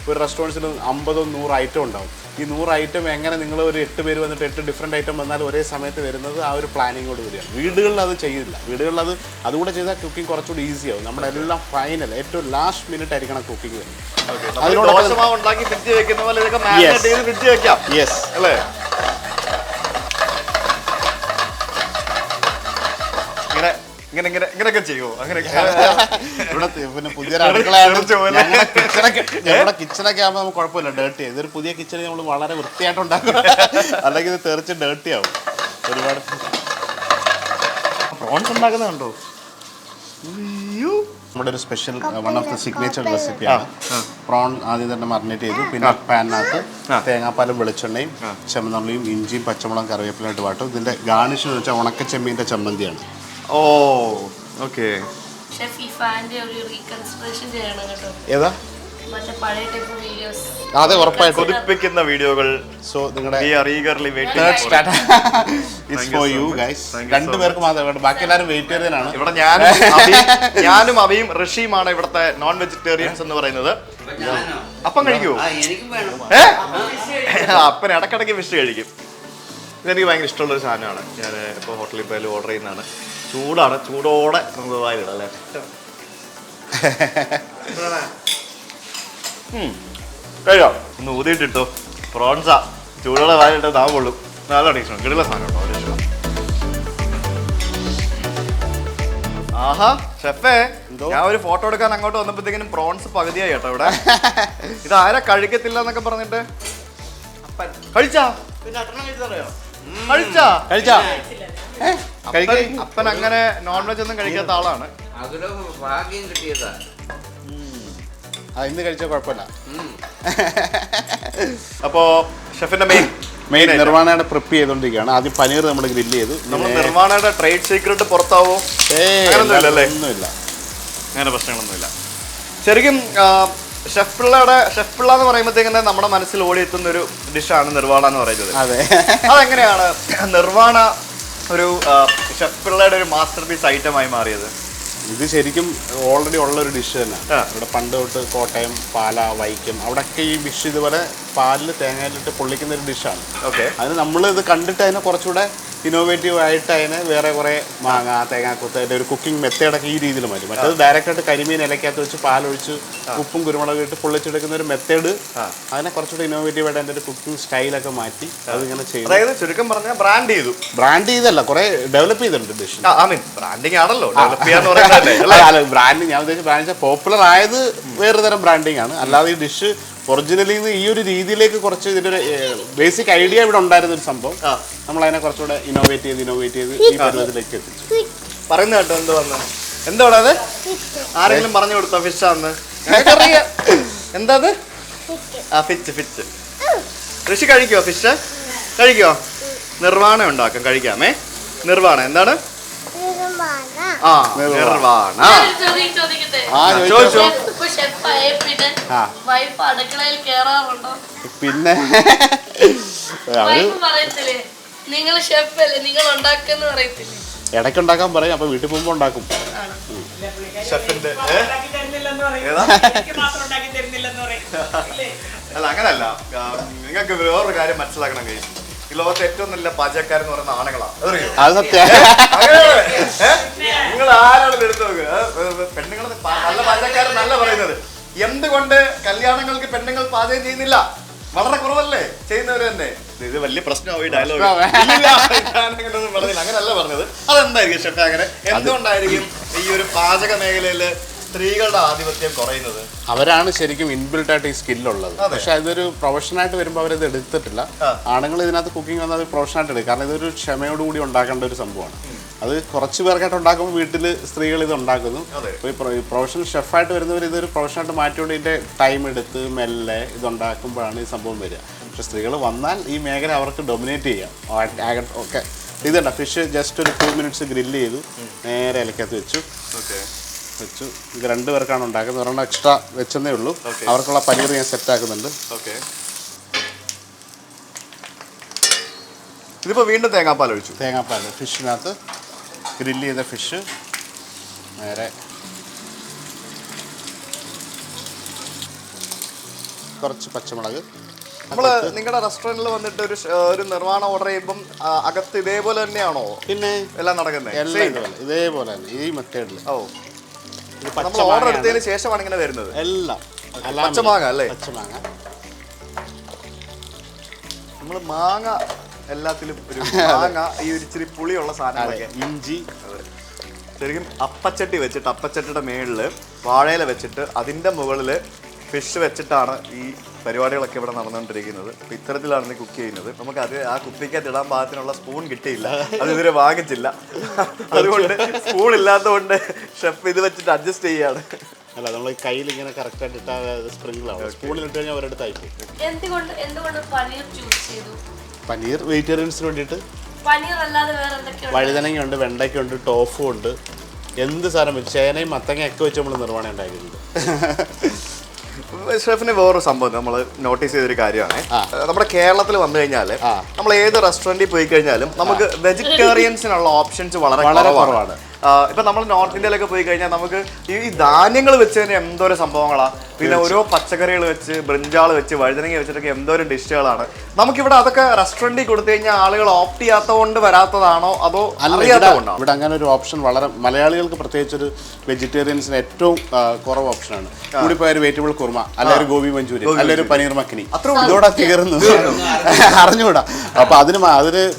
Speaker 1: ഒരു റെസ്റ്റോറൻറ്റ്സിൽ 50-100 ഐറ്റം ഉണ്ടാവും. ഈ 100 ഐറ്റം എങ്ങനെ നിങ്ങൾ ഒരു 8 പേര് വന്നിട്ട് 8 ഡിഫറെൻറ്റ് ഐറ്റം വന്നാൽ ഒരേ സമയത്ത് വരുന്നത് ആ ഒരു പ്ലാനിങ്ങോട് വരികയാണ്. വീടുകളിൽ അത് ചെയ്യില്ല. വീടുകളിൽ അതുകൂടെ ചെയ്താൽ കുക്കിംഗ് കുറച്ചുകൂടി ഈസി ആവും. നമ്മുടെ എല്ലാം ഫൈനൽ ഏറ്റവും ലാസ്റ്റ് മിനിറ്റ് ആയിരിക്കണം കുക്കിംഗ് വരുന്നത്.
Speaker 2: ഇങ്ങനെയൊക്കെ ചെയ്യുമോ? അങ്ങനെ
Speaker 1: പിന്നെ പുതിയൊരു അടുക്കളയാണ്. നമ്മുടെ കിച്ചണൊക്കെ ആകുമ്പോൾ നമുക്ക് കുഴപ്പമില്ല, ഡേർട്ടി. ഇതൊരു പുതിയ കിച്ചൺ നമ്മൾ വളരെ വൃത്തിയായിട്ട് ഉണ്ടാക്കും, അല്ലെങ്കിൽ ഇത് തെറിച്ച് ഡേർട്ടി ആവും. ഒരുപാട്
Speaker 2: പ്രോൺസ് ഉണ്ടാക്കുന്നുണ്ടോ?
Speaker 1: നമ്മുടെ ഒരു special one of the signature റെസിപ്പിയാണ്. പ്രോൺ ആദ്യം തന്നെ മറിനേറ്റ് ചെയ്തു. പിന്നെ പാനിനകത്ത് തേങ്ങാപ്പാലും വെളിച്ചെണ്ണയും ചെമ്മന്നുള്ളിയും ഇഞ്ചിയും പച്ചമുളകും കറിവേപ്പിലായിട്ട് വാട്ടും. ഇതിന്റെ ഗാർണിഷ് എന്ന് വെച്ചാൽ ഉണക്ക ചെമ്മീൻ്റെ ചമ്മന്തിയാണ്.
Speaker 2: ഓ ഓക്കെ.
Speaker 1: ഏതാ?
Speaker 3: മറ്റേ പഴയ ടൈപ്പ് വീഡിയോസ്.
Speaker 1: അതെ, ഉറപ്പായിട്ടും
Speaker 2: കൊതിപ്പിക്കുന്ന വീഡിയോകൾ.
Speaker 1: സോ നിങ്ങളുടെ രണ്ടുപേർക്ക് മാത്രമേ, ബാക്കി എല്ലാവരും വെജിറ്റേറിയനാണ്.
Speaker 2: ഇവിടെ ഞാനും അബിയും ഋഷിയുമാണ് ഇവിടുത്തെ നോൺ വെജിറ്റേറിയൻസ് എന്ന് പറയുന്നത്. അപ്പം കഴിക്കുമോ? അപ്പൻ ഇടക്കിടയ്ക്ക് ഫിഷ് കഴിക്കും. ഇതെനിക്ക് ഭയങ്കര ഇഷ്ടമുള്ളൊരു സാധനമാണ്. ഞാൻ ഇപ്പോൾ ഹോട്ടലിൽ പോയാലും ഓർഡർ ചെയ്യുന്നതാണ്. ചൂടാണ്, ചൂടോടെ നമുക്ക് വായിലിടാം അല്ലേ. കഴിയോ? ഒന്ന് ഊതിയിട്ടിട്ടോ. പ്രോൺസാ ചൂടോടെ വായിലിട്ട് താ കൊള്ളും. നല്ല ടേസ്റ്റ്, കിടില സാധനം കേട്ടോ. ആഹാ ഷെഫേ, ഞാൻ ഒരു ഫോട്ടോ എടുക്കാൻ അങ്ങോട്ട് വന്നപ്പോഴത്തേക്കിനും പ്രോൺസ് പകുതിയായി കേട്ടോ ഇവിടെ. ഇത് ആരാ കഴിക്കത്തില്ല എന്നൊക്കെ പറഞ്ഞിട്ട് കഴിച്ചാ? അപ്പൻ അങ്ങനെ നോൺ വെജ് ഒന്നും കഴിക്കാത്ത ആളാണ്.
Speaker 1: ഇന്ന് കഴിച്ചാൽ കുഴപ്പമില്ല.
Speaker 2: അപ്പോ ഷെഫിന്റെ
Speaker 1: മെയിൻ നിർവാണയുടെ പ്രിപ്പ് ചെയ്തോണ്ടിരിക്കുകയാണ്. ആദ്യം പനീർ നമ്മൾ ഗ്രില്ല് ചെയ്തു.
Speaker 2: നമ്മൾ നിർവാണയുടെ ട്രേഡ് സീക്രട്ട് പുറത്താവോ?
Speaker 1: ഒന്നുമില്ല,
Speaker 2: അങ്ങനെ പ്രശ്നങ്ങളൊന്നുമില്ല. ശരിക്കും ഷെഫ് പിള്ള എന്ന് പറയുമ്പോഴത്തേക്ക് നമ്മുടെ മനസ്സിൽ ഓടിയെത്തുന്ന ഒരു ഡിഷാണ് നിർവാണ എന്ന് പറയുന്നത്.
Speaker 1: അതെ,
Speaker 2: അതെങ്ങനെയാണ് നിർവാണ ഒരു ഷെഫ് പിള്ളയുടെ ഒരു മാസ്റ്റർ പീസ് ഐറ്റമായി മാറിയത്?
Speaker 1: ഇത് ശരിക്കും ഓൾറെഡി ഉള്ളൊരു ഡിഷ് തന്നെ. ഇവിടെ പണ്ട് തൊട്ട് കോട്ടയം, പാല, വൈക്കം അവിടെയൊക്കെ ഈ ഡിഷ് ഇതുപോലെ പാലിൽ തേങ്ങയിലിട്ട് പൊള്ളിക്കുന്ന ഒരു ഡിഷാണ്.
Speaker 2: ഓക്കെ,
Speaker 1: അതിന് നമ്മൾ ഇത് കണ്ടിട്ട് അതിനെ കുറച്ചുകൂടെ ഇന്നോവേറ്റീവ് ആയിട്ട് അതിന് വേറെ കുറേ മാങ്ങ, തേങ്ങാക്കൊത്ത്, അതിൻ്റെ ഒരു കുക്കിംഗ് മെത്തേഡൊക്കെ ഈ രീതിയിൽ മതി. മറ്റേത് ഡയറക്റ്റായിട്ട് കരിമീൻ ഇലക്കകത്ത് വെച്ച് പാലൊഴിച്ച് ഉപ്പും കുരുമുളകും ഇട്ട് പൊള്ളിച്ചെടുക്കുന്ന ഒരു മെത്തേഡ്. അതിനെ കുറച്ചുകൂടെ ഇന്നോവേറ്റീവ് ആയിട്ട് അതിൻ്റെ ഒരു കുക്കിംഗ് സ്റ്റൈലൊക്കെ മാറ്റി അതിങ്ങനെ ചെയ്തു.
Speaker 2: അതായത് ചുരുക്കം പറഞ്ഞാൽ ബ്രാൻഡ്
Speaker 1: ചെയ്തല്ല, കുറേ ഡെവലപ്പ് ചെയ്തിട്ടുണ്ട് ഡിഷ്.
Speaker 2: ബ്രാൻഡിങ് ആണല്ലോ ഡെവലപ്പ് ചെയ്യാന്ന് പറയുന്നത്.
Speaker 1: ബ്രാൻഡിങ് ഞാൻ ഉദ്ദേശിച്ച ബ്രാൻഡ് പോപ്പുലർ ആയത് വേറെ തരം ബ്രാൻഡിങ് ആണ്. അല്ലാതെ ഈ ഡിഷ് ഒറിജിനലി ഈ ഒരു രീതിയിലേക്ക് കുറച്ച് ഇതിൻ്റെ ഒരു ബേസിക് ഐഡിയ ഇവിടെ ഉണ്ടായിരുന്ന ഒരു സംഭവം നമ്മൾ അതിനെ കുറച്ചുകൂടെ ഇന്നോവേറ്റ് ചെയ്ത് ഈ പരുവത്തിലേക്ക് എത്തിച്ചു.
Speaker 2: പറയുന്ന കേട്ടോ എന്താണ് അത്? ആരെങ്കിലും പറഞ്ഞു കൊടുത്തോ ഫിഷാന്ന്? എന്താ അത്? ഫിച്ച്. ഋഷി കഴിക്കോ? ഫിഷ് കഴിക്കോ? നിർവാണ ഉണ്ടാക്കാം, കഴിക്കാമേ. നിർവാണ എന്താണ്?
Speaker 3: പിന്നെ നിങ്ങൾ ഷെഫ് അല്ലേ, നിങ്ങൾ ഉണ്ടാക്കുന്ന പറയത്തില്ലേ?
Speaker 1: ഇടയ്ക്ക് ഉണ്ടാക്കാൻ പറയും, അപ്പൊ വീട്ടിൽ പോകുമ്പോ ഉണ്ടാക്കും.
Speaker 2: അല്ല അങ്ങനല്ല, നിങ്ങൾക്ക് വേറൊരു കാര്യം മനസ്സിലാക്കണം കഴിയും. ഈ ലോകത്തെ ഏറ്റവും നല്ല പാചകക്കാരെന്ന് പറയുന്ന ആണുങ്ങളാണ്. നിങ്ങൾ ആരാണെന്ന് എടുത്തു നോക്കുക. പെണ്ണുങ്ങൾ നല്ല പാചകക്കാരൻ നല്ല പറയുന്നത്. എന്തുകൊണ്ട് കല്യാണങ്ങൾക്ക് പെണ്ണുങ്ങൾ പാചകം ചെയ്യുന്നില്ല? വളരെ കുറവല്ലേ ചെയ്യുന്നവര് തന്നെ. ഇത് വലിയ പ്രശ്നമായി ഡയലോഗ്. അങ്ങനല്ല പറഞ്ഞത്. അതെന്തായിരിക്കും ഷെഫ്? അങ്ങനെ എന്തുകൊണ്ടായിരിക്കും ഈ ഒരു പാചക മേഖലയില് സ്ത്രീകളുടെ ആധിപത്യം കുറയുന്നത്?
Speaker 1: അവരാണ് ശരിക്കും ഇൻബിൽട്ട് ആയിട്ട് ഈ സ്കില്ലുള്ളത്. പക്ഷെ അതൊരു പ്രൊഫഷനായിട്ട് വരുമ്പോൾ അവരത് എടുത്തിട്ടില്ല. ആണുങ്ങൾ ഇതിനകത്ത് കുക്കിംഗ് വന്നത് പ്രൊഫഷനായിട്ട് എടുക്കും. കാരണം ഇതൊരു ക്ഷമയോടുകൂടി ഉണ്ടാക്കേണ്ട ഒരു സംഭവമാണ്. അത് കുറച്ച് പേർക്കായിട്ട് ഉണ്ടാക്കുമ്പോൾ വീട്ടിൽ സ്ത്രീകൾ ഇത് ഉണ്ടാക്കുന്നു. അപ്പോൾ ഈ പ്രൊഫഷണൽ ഷെഫായിട്ട് വരുന്നവർ ഇതൊരു പ്രൊഫഷനായിട്ട് മാറ്റിക്കൊണ്ട് ഇതിൻ്റെ ടൈം എടുത്ത് മെല്ലെ ഇതുണ്ടാക്കുമ്പോഴാണ് ഈ സംഭവം വരിക. പക്ഷെ സ്ത്രീകൾ വന്നാൽ ഈ മേഖല അവർക്ക് ഡൊമിനേറ്റ് ചെയ്യാം. ഓക്കെ, ഇതുണ്ട ഫിഷ് ജസ്റ്റ് ഒരു 2 minutes ഗ്രില്ല് ചെയ്തു, നേരെ ഇലക്കകത്ത് വെച്ചു. ഇത് 2 പേർക്കാണ് ഉണ്ടാക്കുന്നത്. ഒരെണ്ണം എക്സ്ട്രാ വെച്ചെന്നേ ഉള്ളൂ. അവർക്കുള്ള പനീർ ഞാൻ സെറ്റ് ആക്കുന്നുണ്ട്.
Speaker 2: ഇതിപ്പോൾ വീണ്ടും തേങ്ങാപ്പാൽ ഒഴിച്ചു.
Speaker 1: തേങ്ങാപ്പാൽ ഫിഷിനകത്ത് ഗ്രില്ല് ചെയ്ത ഫിഷ് നേരെ കുറച്ച് പച്ചമുളക്.
Speaker 2: നമ്മൾ നിങ്ങളുടെ റെസ്റ്റോറൻറ്റിൽ വന്നിട്ട് ഒരു നിർവ്വാണം ഓർഡർ ചെയ്യുമ്പം അകത്ത് ഇതേപോലെ തന്നെയാണോ
Speaker 1: പിന്നെ
Speaker 2: എല്ലാം നടക്കുന്നത്?
Speaker 1: ഇതേപോലെ തന്നെ ഈ മെത്തേഡിൽ.
Speaker 2: നമ്മൾ ഓർഡർ എടുത്തതിന് ശേഷമാണ് ഇങ്ങനെ വരുന്നത്
Speaker 1: എല്ലാം.
Speaker 2: പച്ചമാങ്ങ അല്ലേ?
Speaker 1: പച്ചമാങ്ങ.
Speaker 2: നമ്മൾ മാങ്ങ എല്ലാത്തിലും ഒരു മാങ്ങ, ഈ ഒരു ഇച്ചിരി പുളിയുള്ള സാധനങ്ങളൊക്കെ,
Speaker 1: ഇഞ്ചി.
Speaker 2: ശരിക്കും അപ്പച്ചട്ടി വെച്ചിട്ട് അപ്പച്ചട്ടിയുടെ മേളിൽ വാഴയില വെച്ചിട്ട് അതിൻ്റെ മുകളിൽ ഫിഷ് വെച്ചിട്ടാണ് ഈ പരിപാടികളൊക്കെ ഇവിടെ നടന്നുകൊണ്ടിരിക്കുന്നത്. അപ്പോൾ ഇത്തരത്തിലാണ് കുക്ക് ചെയ്യുന്നത്. നമുക്ക് അത് ആ കുപ്പിക്കകത്ത് ഇടാൻ പാകത്തിനുള്ള സ്പൂൺ കിട്ടിയില്ല, അത് ഇതുവരെ വാങ്ങിച്ചില്ല. അതുകൊണ്ട് സ്പൂൺ ഇല്ലാത്തതുകൊണ്ട് ഷെഫ് ഇത് വെച്ചിട്ട് അഡ്ജസ്റ്റ് ചെയ്യാണ്.
Speaker 1: അല്ല, നമ്മൾ കയ്യിൽ ഇങ്ങനെ കറക്റ്റായിട്ട് ഇട്ടാൽ സ്പ്രിംഗിൾ ആവും. സ്പൂണിൽ ഇട്ട് കഴിഞ്ഞാൽ ഒരിടത്ത് ആയിപ്പോയി. പനീർ വെജിറ്റേറിയൻസിന് വേണ്ടിയിട്ട്. വഴുതനങ്ങയുണ്ട്, വെണ്ടയ്ക്കുണ്ട്, ടോഫും ഉണ്ട്, എന്ത് സാധനം വെച്ച് ചേനയും മത്തങ്ങയൊക്കെ വെച്ച് നമ്മൾ നിർവ്വാണം ഉണ്ടാക്കിയിട്ടുണ്ട്.
Speaker 2: ഷെഫിന് വേറൊരു സംഭവം നമ്മൾ നോട്ടീസ് ചെയ്തൊരു കാര്യമാണ്. നമ്മുടെ കേരളത്തിൽ വന്നു കഴിഞ്ഞാൽ നമ്മൾ ഏത് റെസ്റ്റോറൻറ്റിൽ പോയി കഴിഞ്ഞാലും നമുക്ക് വെജിറ്റേറിയൻസിനുള്ള ഓപ്ഷൻസ് വളരെ കുറവാണ്. ഇപ്പൊ നമ്മൾ നോർത്ത് ഇന്ത്യയിലൊക്കെ പോയി കഴിഞ്ഞാൽ നമുക്ക് ഈ ധാന്യങ്ങൾ വെച്ച് തന്നെ എന്തോരം സംഭവങ്ങളാണ്. പിന്നെ ഓരോ പച്ചക്കറികൾ വെച്ച്, ബ്രിഞ്ചാൾ വെച്ച്, വഴുതനങ്ങ വെച്ചിട്ടൊക്കെ എന്തോരം ഡിഷുകളാണ്. നമുക്കിവിടെ അതൊക്കെ റെസ്റ്റോറൻറ്റിൽ കൊടുത്തു കഴിഞ്ഞാൽ ആളുകൾ ഓപ്റ്റ് ചെയ്യാത്തതുകൊണ്ട് വരാത്തതാണോ അതോ അറിയാത്തതുകൊണ്ടാണോ?
Speaker 1: ഇവിടെ അങ്ങനെ ഒരു ഓപ്ഷൻ വളരെ മലയാളികൾക്ക് പ്രത്യേകിച്ച് ഒരു വെജിറ്റേറിയൻസിന് ഏറ്റവും കുറവ് ഓപ്ഷനാണ്. കൂടിപ്പോയ ഒരു വെജിറ്റബിൾ കുർമ, അല്ലെ ഒരു ഗോബി മഞ്ചൂരിയൻ, അല്ലെ ഒരു പനീർ മഖനി, ഇതോടെ തീർന്നു അറിഞ്ഞുകൂടാ. അപ്പൊ അതിന്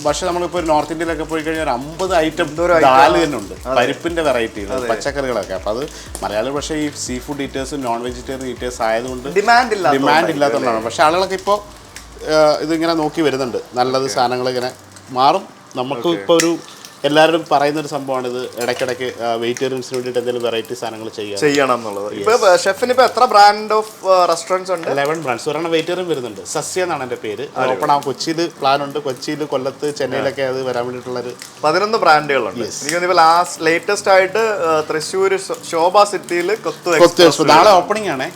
Speaker 1: പക്ഷെ നമ്മളിപ്പോ നോർത്ത് ഇന്ത്യയിലൊക്കെ പോയി കഴിഞ്ഞാൽ ഒരു 50 ഐറ്റം ദാല് തന്നെ ഉണ്ട്, പരിപ്പിന്റെ വെറൈറ്റികൾ, പച്ചക്കറികളൊക്കെ. അപ്പൊ അത് മലയാളി പക്ഷേ ഈ സീ ഫുഡ് ഈറ്റേഴ്സും നോൺ വെജിറ്റേറിയൻ ഈറ്റേഴ്സ് ആയതുകൊണ്ട് ഡിമാൻഡ് ഇല്ലാത്തതുകൊണ്ടാണ്. പക്ഷെ ആളുകളൊക്കെ ഇപ്പോൾ ഇതിങ്ങനെ നോക്കി വരുന്നുണ്ട്, നല്ലത് സാധനങ്ങൾ ഇങ്ങനെ മാറും. നമുക്ക് ഇപ്പോൾ ഒരു എല്ലാവരും പറയുന്ന ഒരു സംഭവമാണ് ഇത്. ഇടയ്ക്കിടയ്ക്ക് വെജിറ്റേറിയൻസിന് വേണ്ടിയിട്ട് എന്തെങ്കിലും വെറൈറ്റി സാധനങ്ങൾ ചെയ്യണം എന്നുള്ളത്.
Speaker 2: ഇപ്പൊ ഷെഫിന് ഇപ്പൊ എത്ര ബ്രാൻഡ് ഓഫ് റെസ്റ്റോറൻറ്റ്സ് ഉണ്ട്?
Speaker 1: 11 ബ്രാൻഡ്സ്. ഒരെണ്ണം വെജിറ്റേറിയൻ വരുന്നുണ്ട്, സസ്യ എന്നാണ് എൻ്റെ പേര്. ഓപ്പൺ ആവും. കൊച്ചിയിൽ പ്ലാൻ ഉണ്ട്, കൊച്ചിയിൽ, കൊല്ലത്ത്, ചെന്നൈയിലൊക്കെ അത് വരാൻ വേണ്ടിയിട്ടുള്ളൊരു
Speaker 2: 11 ബ്രാൻഡുകളുണ്ട്. എനിക്ക് ലേറ്റസ്റ്റ് ആയിട്ട് തൃശ്ശൂർ ശോഭ സിറ്റിയിൽ
Speaker 1: നാളെ ഓപ്പണിംഗ് ആണ്.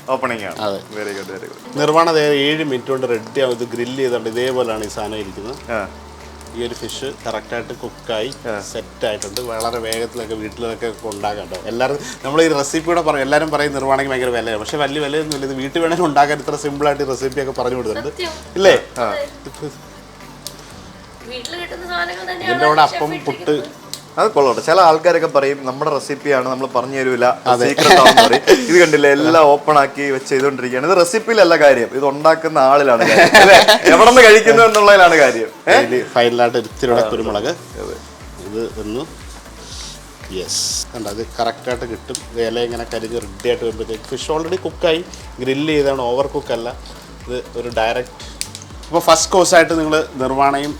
Speaker 2: അതെ, very good, very good.
Speaker 1: Nirvana 7 minute കൊണ്ട് റെഡി ആവും. ഇത് ഗ്രില്ല് ചെയ്തുകൊണ്ട് ഇതേപോലെയാണ് ഈ സാധനം ഇരിക്കുന്നത്. ഈ ഒരു ഫിഷ് കറക്റ്റായിട്ട് കുക്കായി സെറ്റ് ആയിട്ടുണ്ട്. വളരെ വേഗത്തിലൊക്കെ വീട്ടിലൊക്കെ ഉണ്ടാക്കാം കേട്ടോ. എല്ലാവരും നമ്മൾ ഈ റെസിപ്പിയുടെ പറയും, എല്ലാവരും പറയും നിർവ്വാണെങ്കിൽ ഭയങ്കര വിലയാണ്. പക്ഷെ വലിയ വിലയൊന്നുമില്ല. ഇത് വീട്ടിൽ വേണമെങ്കിൽ ഉണ്ടാക്കാൻ ഇത്ര സിമ്പിളായിട്ട് റെസിപ്പിയൊക്കെ പറഞ്ഞു കൊടുക്കുന്നുണ്ട് ഇല്ലേ? ഇതിൻ്റെ കൂടെ അപ്പം, പുട്ട്,
Speaker 2: അത് കൊള്ളട്ടെ. ചില ആൾക്കാരൊക്കെ പറയും നമ്മുടെ റെസിപ്പിയാണ്, നമ്മൾ പറഞ്ഞു തരൂല, ഇത് കണ്ടില്ല എല്ലാം ഓപ്പൺ ആക്കി വെച്ച് ചെയ്തോണ്ടിരിക്കുകയാണ്. ഇത് റെസിപ്പിയിലല്ല കാര്യം, ഇത് ഉണ്ടാക്കുന്ന ആളിലാണ് എവിടെ നിന്ന് കഴിക്കുന്നു എന്നുള്ളതിലാണ് കാര്യം.
Speaker 1: ഫൈനലായിട്ട് ഇത്തിരി കുരുമുളക് ഇത് ഒന്ന് യെസ് കണ്ട അത് കറക്റ്റായിട്ട് കിട്ടും. ഇല ഇങ്ങനെ കരിഞ്ഞ് റെഡി ആയിട്ട് വരുമ്പോഴത്തേക്ക് ഫിഷ് ഓൾറെഡി കുക്കായി, ഗ്രില്ല് ചെയ്താണ്, ഓവർ കുക്കല്ല. ഇത് ഒരു ഡയറക്റ്റ്. അപ്പോൾ ഫസ്റ്റ് കോഴ്സായിട്ട് നിങ്ങൾ നിർവ്വാണയും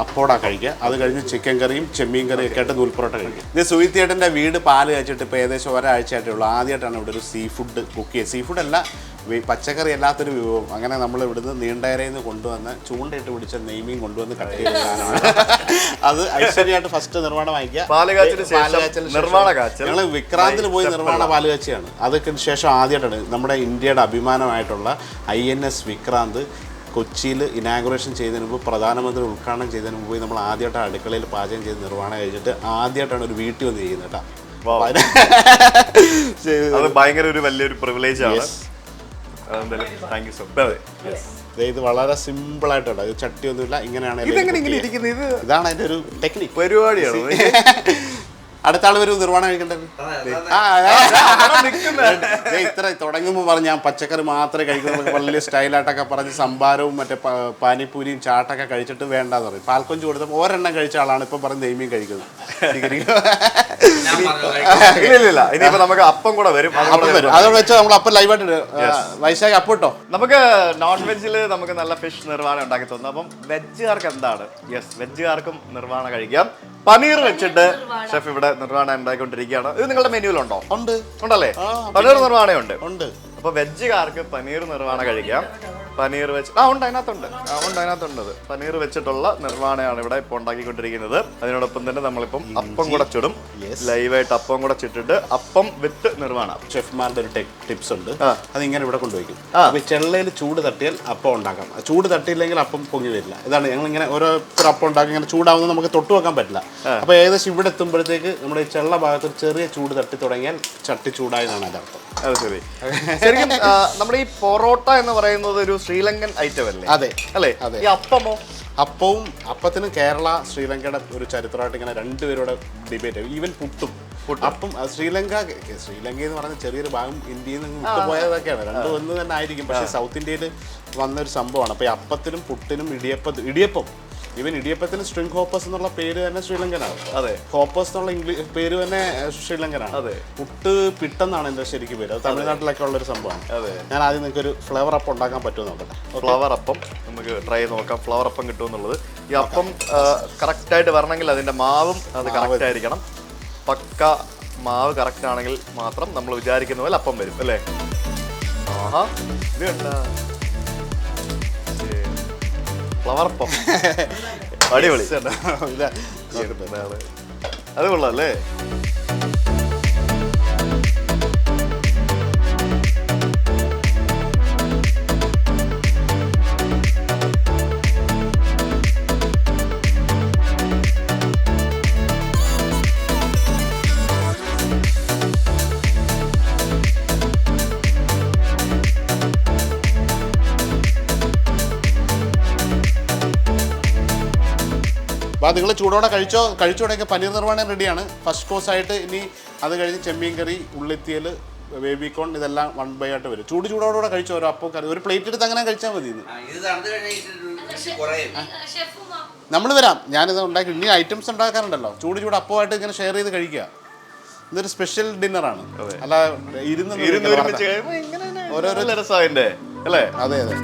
Speaker 1: അപ്പോടാ കഴിക്കുക. അത് കഴിഞ്ഞ് ചിക്കൻ കറിയും ചെമ്മീൻ കറിയും ഒക്കെ ആയിട്ട് നൂൽപ്പൊറോട്ട കഴിക്കുക. ഇത് സുഹിത്തിയേട്ടൻ്റെ വീട് പാല് കഴിച്ചിട്ട് ഇപ്പോൾ ഏകദേശം ഒരാഴ്ചയായിട്ടേ ഉള്ളൂ. ആദ്യമായിട്ടാണ് ഇവിടെ ഒരു സീ ഫുഡ് കുക്ക് ചെയ്യുക. സീ ഫുഡ് അല്ല, പച്ചക്കറി അല്ലാത്തൊരു വിഭവം. അങ്ങനെ നമ്മൾ ഇവിടുന്ന് നീണ്ടകരയിൽ നിന്ന് കൊണ്ടുവന്ന് ചൂണ്ടയിട്ട് പിടിച്ച നെയ്മീൻ കൊണ്ടുവന്ന് കട്ട് ചെയ്ത സാധനമാണ്. അത് ഐശ്വര്യമായിട്ട് ഫസ്റ്റ് നിർവ്വാണം വാങ്ങിക്കുക. ഞങ്ങൾ വിക്രാന്തിൽ പോയി നിർവ്വാണ പാല് കാച്ചിയാണ്. അതൊക്കെ ശേഷം ആദ്യമായിട്ടാണ് നമ്മുടെ ഇന്ത്യയുടെ അഭിമാനമായിട്ടുള്ള INS വിക്രാന്ത് കൊച്ചിയിൽ ഇനാഗുറേഷൻ ചെയ്തതിന് മുമ്പ്, പ്രധാനമന്ത്രി ഉദ്ഘാടനം ചെയ്തതിന് മുമ്പ് നമ്മൾ ആദ്യമായിട്ട് അടുക്കളയിൽ പാചകം ചെയ്ത് നിർവ്വാണം കഴിച്ചിട്ട് ആദ്യമായിട്ടാണ് ഒരു വീട്ടിൽ വന്ന് ചെയ്യുന്നത് കേട്ടോ.
Speaker 2: അത് ഭയങ്കര ഒരു വലിയൊരു പ്രിവിലേജ് ആണ്.
Speaker 1: ഇത് വളരെ സിമ്പിൾ ആയിട്ടുണ്ട്. ഇത് ചട്ടിയൊന്നുമില്ല, ഇങ്ങനെയാണ്. ഇതാണ് അതിന്റെ ഒരു ടെക്നിക്
Speaker 2: പരിപാടിയാണ്.
Speaker 1: അടുത്ത ആൾ വരും നിർവ്വാണം കഴിക്കേണ്ടത്. ഇത്ര തുടങ്ങുമ്പോൾ പറഞ്ഞ് ഞാൻ പച്ചക്കറി മാത്രമേ കഴിക്കുന്നു, വലിയ സ്റ്റൈലായിട്ടൊക്കെ പറഞ്ഞ് സംഭാരവും മറ്റേ പാനിപ്പൂരിയും ചാട്ടൊക്കെ കഴിച്ചിട്ട് വേണ്ടാന്ന് പറയും. പാൽക്കൊഞ്ച് കൊടുത്തപ്പോൾ ഒരെണ്ണം കഴിച്ച ആളാണ് ഇപ്പം പറഞ്ഞ് നെയ്മീൻ കഴിക്കുന്നത്.
Speaker 2: ഇല്ല, ഇനിയിപ്പോ നമുക്ക് അപ്പം കൂടെ വരും.
Speaker 1: അതോടെ വെച്ചാൽ നമ്മൾ അപ്പം ലൈവായിട്ട് വൈശാഖ് അപ്പം ഇട്ടോ.
Speaker 2: നമുക്ക് നോൺ വെജിൽ നമുക്ക് നല്ല ഫിഷ് നിർവ്വാണം ഉണ്ടാക്കി തോന്നുന്നു. അപ്പം വെജുകാർക്ക് എന്താണ്? യെസ്, വെജുകാർക്കും നിർവ്വാണം കഴിക്കാം. പനീർ വെച്ചിട്ട് ഷെഫ് ഇവിടെ നിർവ്വാണം ഉണ്ടാക്കിക്കൊണ്ടിരിക്കുകയാണ്. ഇത് നിങ്ങളുടെ മെനുവിലുണ്ടോ? ഉണ്ടല്ലേ? പനീർ നിർവ്വാണം ഉണ്ട്. അപ്പൊ വെജുകാർക്ക് പനീർ നിർവ്വാണം കഴിക്കാം. പനീർ വെച്ച് ഉണ്ട് അതിനകത്തുണ്ട്. പനീർ വെച്ചിട്ടുള്ള നിർവ്വാണയാണ് ഇവിടെ ഇപ്പോൾ ഉണ്ടാക്കിക്കൊണ്ടിരിക്കുന്നത്. അതിനോടൊപ്പം തന്നെ നമ്മളിപ്പം അപ്പം കൂടെ ചുടും. ലൈവായിട്ട് അപ്പം കൂടെ ചുട്ടിട്ട് അപ്പം വിത്ത് നിർവ്വാണ.
Speaker 1: ഷെഫ്മാരുടെ ഒരു ടിപ്സ് ഉണ്ട്. അതിങ്ങനെ ഇവിടെ കൊണ്ടുവയ്ക്കും. അപ്പൊ ചെള്ളയിൽ ചൂട് തട്ടിയാൽ അപ്പം ഉണ്ടാക്കാം. ചൂട് തട്ടിയില്ലെങ്കിൽ അപ്പം പൊങ്ങി വരില്ല. ഇതാണ് ഞങ്ങൾ ഇങ്ങനെ ഓരോ അപ്പം ഉണ്ടാക്കി ഇങ്ങനെ ചൂടാവുന്നത് നമുക്ക് തൊട്ട് വെക്കാൻ പറ്റില്ല. അപ്പൊ ഏകദേശം ഇവിടെ എത്തുമ്പോഴത്തേക്ക് നമ്മുടെ ഈ ചെള്ള ഭാഗത്ത് ചെറിയ ചൂട് തട്ടി തുടങ്ങിയാൽ ചട്ടി ചൂടായതാണ് അതിന്റെ അർത്ഥം.
Speaker 2: അത് ശരി. ശരിക്കും നമ്മുടെ ഈ പൊറോട്ട എന്ന് പറയുന്നത് ഒരു ശ്രീലങ്കൻ ഐറ്റം അല്ലേ?
Speaker 1: അതെ
Speaker 2: അല്ലേ? ഈ അപ്പമോ?
Speaker 1: അപ്പവും അപ്പത്തിന് കേരള ശ്രീലങ്കയുടെ ഒരു ചരിത്രമായിട്ട് ഇങ്ങനെ രണ്ടുപേരുടെ ഡിബേറ്റ്. ഈവൻ പുട്ടും അപ്പം ശ്രീലങ്ക എന്ന് പറഞ്ഞ ചെറിയൊരു ഭാഗം ഇന്ത്യയിൽ നിന്ന് വിട്ടുപോയതൊക്കെയാണ്. രണ്ടും ഒന്ന് തന്നെ ആയിരിക്കും. പക്ഷേ സൗത്ത് ഇന്ത്യയിൽ വന്നൊരു സംഭവമാണ്. അപ്പോൾ ഈ അപ്പത്തിനും പുട്ടിനും ഇടിയപ്പം ഈവൻ ഇടിയപ്പത്തിന് സ്ട്രിംഗ് ഹോപ്പേഴ്സ് എന്നുള്ള പേര് തന്നെ ശ്രീലങ്കനാണ്.
Speaker 2: അതെ,
Speaker 1: ഹോപ്പേഴ്സ് എന്നുള്ള പേര് തന്നെ ശ്രീലങ്കനാണ്.
Speaker 2: അതെ,
Speaker 1: പുട്ട് പിട്ടെന്നാണ് എൻ്റെ ശരിക്കും പേര്. അത് തമിഴ്നാട്ടിലൊക്കെ ഉള്ളൊരു സംഭവമാണ്. അതെ, ഞാൻ ആദ്യം നിങ്ങൾക്ക് ഒരു ഫ്ലവർ അപ്പം ഉണ്ടാക്കാൻ പറ്റുമോ നോക്കട്ടെ.
Speaker 2: ഫ്ലവർ അപ്പം നമുക്ക് ട്രൈ ചെയ്ത് നോക്കാം. ഫ്ലവർ അപ്പം കിട്ടുമെന്നുള്ളത്. ഈ അപ്പം കറക്റ്റായിട്ട് വരണമെങ്കിൽ അതിൻ്റെ മാവും അത് കറക്റ്റ് ആയിരിക്കണം. പക്ക മാവ് കറക്റ്റ് ആണെങ്കിൽ മാത്രം നമ്മൾ വിചാരിക്കുന്ന പോലെ അപ്പം വരും അല്ലേ? ആഹാ, ഇത് കണ്ട ഫ്ലവർ അപ്പം അടിപൊളി. അത് കൊള്ളാം അല്ലേ?
Speaker 1: അപ്പോൾ നിങ്ങൾ ചൂടോടെ കഴിച്ചോടെയൊക്കെ പനീർ നിർവ്വാണം റെഡിയാണ്. ഫസ്റ്റ് കോഴ്സ് ആയിട്ട് ഇനി അത് കഴിഞ്ഞ് ചെമ്മീൻ കറി, ഉള്ളിത്തിയൽ, ബേബിക്കോൺ ഇതെല്ലാം 1 by ആയിട്ട് വരും. ചൂടോടെ കഴിച്ചോ. ഒരു അപ്പം കറി ഒരു പ്ലേറ്റ് എടുത്ത് അങ്ങനെ കഴിച്ചാൽ മതി. നമ്മൾ വരാം, ഞാനിത് ഉണ്ടാക്കി. ഇനി ഐറ്റംസ് ഉണ്ടാക്കാറുണ്ടല്ലോ, ചൂട് അപ്പമായിട്ട് ഇങ്ങനെ ഷെയർ ചെയ്ത് കഴിക്കുക. ഇതൊരു സ്പെഷ്യൽ ഡിന്നറാണ്. അല്ല ഓരോരോ
Speaker 2: രസമായില്ലേ അല്ലേ?
Speaker 1: അതെ അതെ.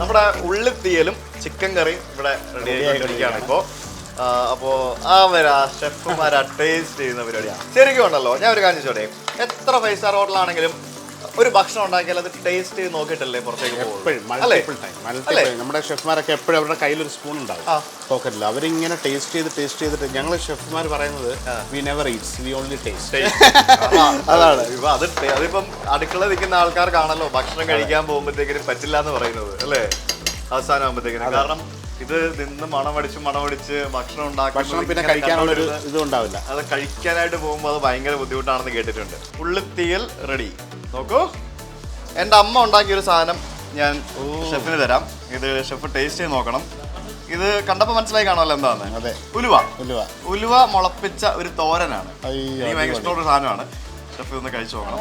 Speaker 2: നമ്മുടെ ഉള്ളിത്തീയലും ചിക്കൻ കറിയും ഇവിടെ റെഡി ആയി കഴിക്കുകയാണ് ഇപ്പോൾ. അപ്പോൾ ഷെഫുമാരാ ടേസ്റ്റ് ചെയ്യുന്ന പരിപാടിയാണ്. ശരിക്കും ഉണ്ടല്ലോ, ഞാൻ ഒരു കാര്യം ചോട്ടെ, എത്ര 5 star ഹോട്ടലാണെങ്കിലും ഒരു ഭക്ഷണം ഉണ്ടാക്കിയാൽ അത് ടേസ്റ്റ് ചെയ്ത് നോക്കിയിട്ടല്ലേ പുറത്തേക്ക് പോകും.
Speaker 1: നമ്മുടെ ഷെഫ്മാരൊക്കെ എപ്പോഴും അവരുടെ കയ്യിലൊരു സ്പൂൺ ഉണ്ടാവും പോക്കറ്റിൽ. അവരിങ്ങനെ ടേസ്റ്റ് ചെയ്തിട്ട് ഞങ്ങൾ ഷെഫ്മാർ പറയുന്നത് we never Eats, V only taste.
Speaker 2: അതാണ് അതിപ്പം അടുക്കള നിൽക്കുന്ന ആൾക്കാർക്കാണല്ലോ ഭക്ഷണം കഴിക്കാൻ പോകുമ്പോഴത്തേക്കിനും പറ്റില്ല എന്ന് പറയുന്നത് അല്ലേ, അവസാനം ആകുമ്പോഴത്തേക്കിനും. കാരണം ഇത് നിന്ന് മണമടിച്ച് ഭക്ഷണം ഉണ്ടാക്കി
Speaker 1: പിന്നെ കഴിക്കാനുള്ളൊരു ഇതും ഉണ്ടാവില്ല.
Speaker 2: അത് കഴിക്കാനായിട്ട് പോകുമ്പോൾ അത് ഭയങ്കര ബുദ്ധിമുട്ടാണെന്ന് കേട്ടിട്ടുണ്ട്. ഉള്ളിത്തീയൽ റെഡി. നോക്കൂ, എൻ്റെ അമ്മ ഉണ്ടാക്കിയൊരു സാധനം ഞാൻ ഷെഫിന് തരാം. ഇത് ഷെഫ് ടേസ്റ്റ് ചെയ്ത് നോക്കണം. ഇത് കണ്ടപ്പോൾ മനസ്സിലായി കാണുമല്ലോ എന്താണ്.
Speaker 1: അതെ,
Speaker 2: ഉലുവ മുളപ്പിച്ച ഒരു തോരനാണ്. എനിക്ക് ഭയങ്കര ഇഷ്ടമുള്ള സാധനമാണ്. ഷെഫ് ഒന്ന് കഴിച്ചു നോക്കണം.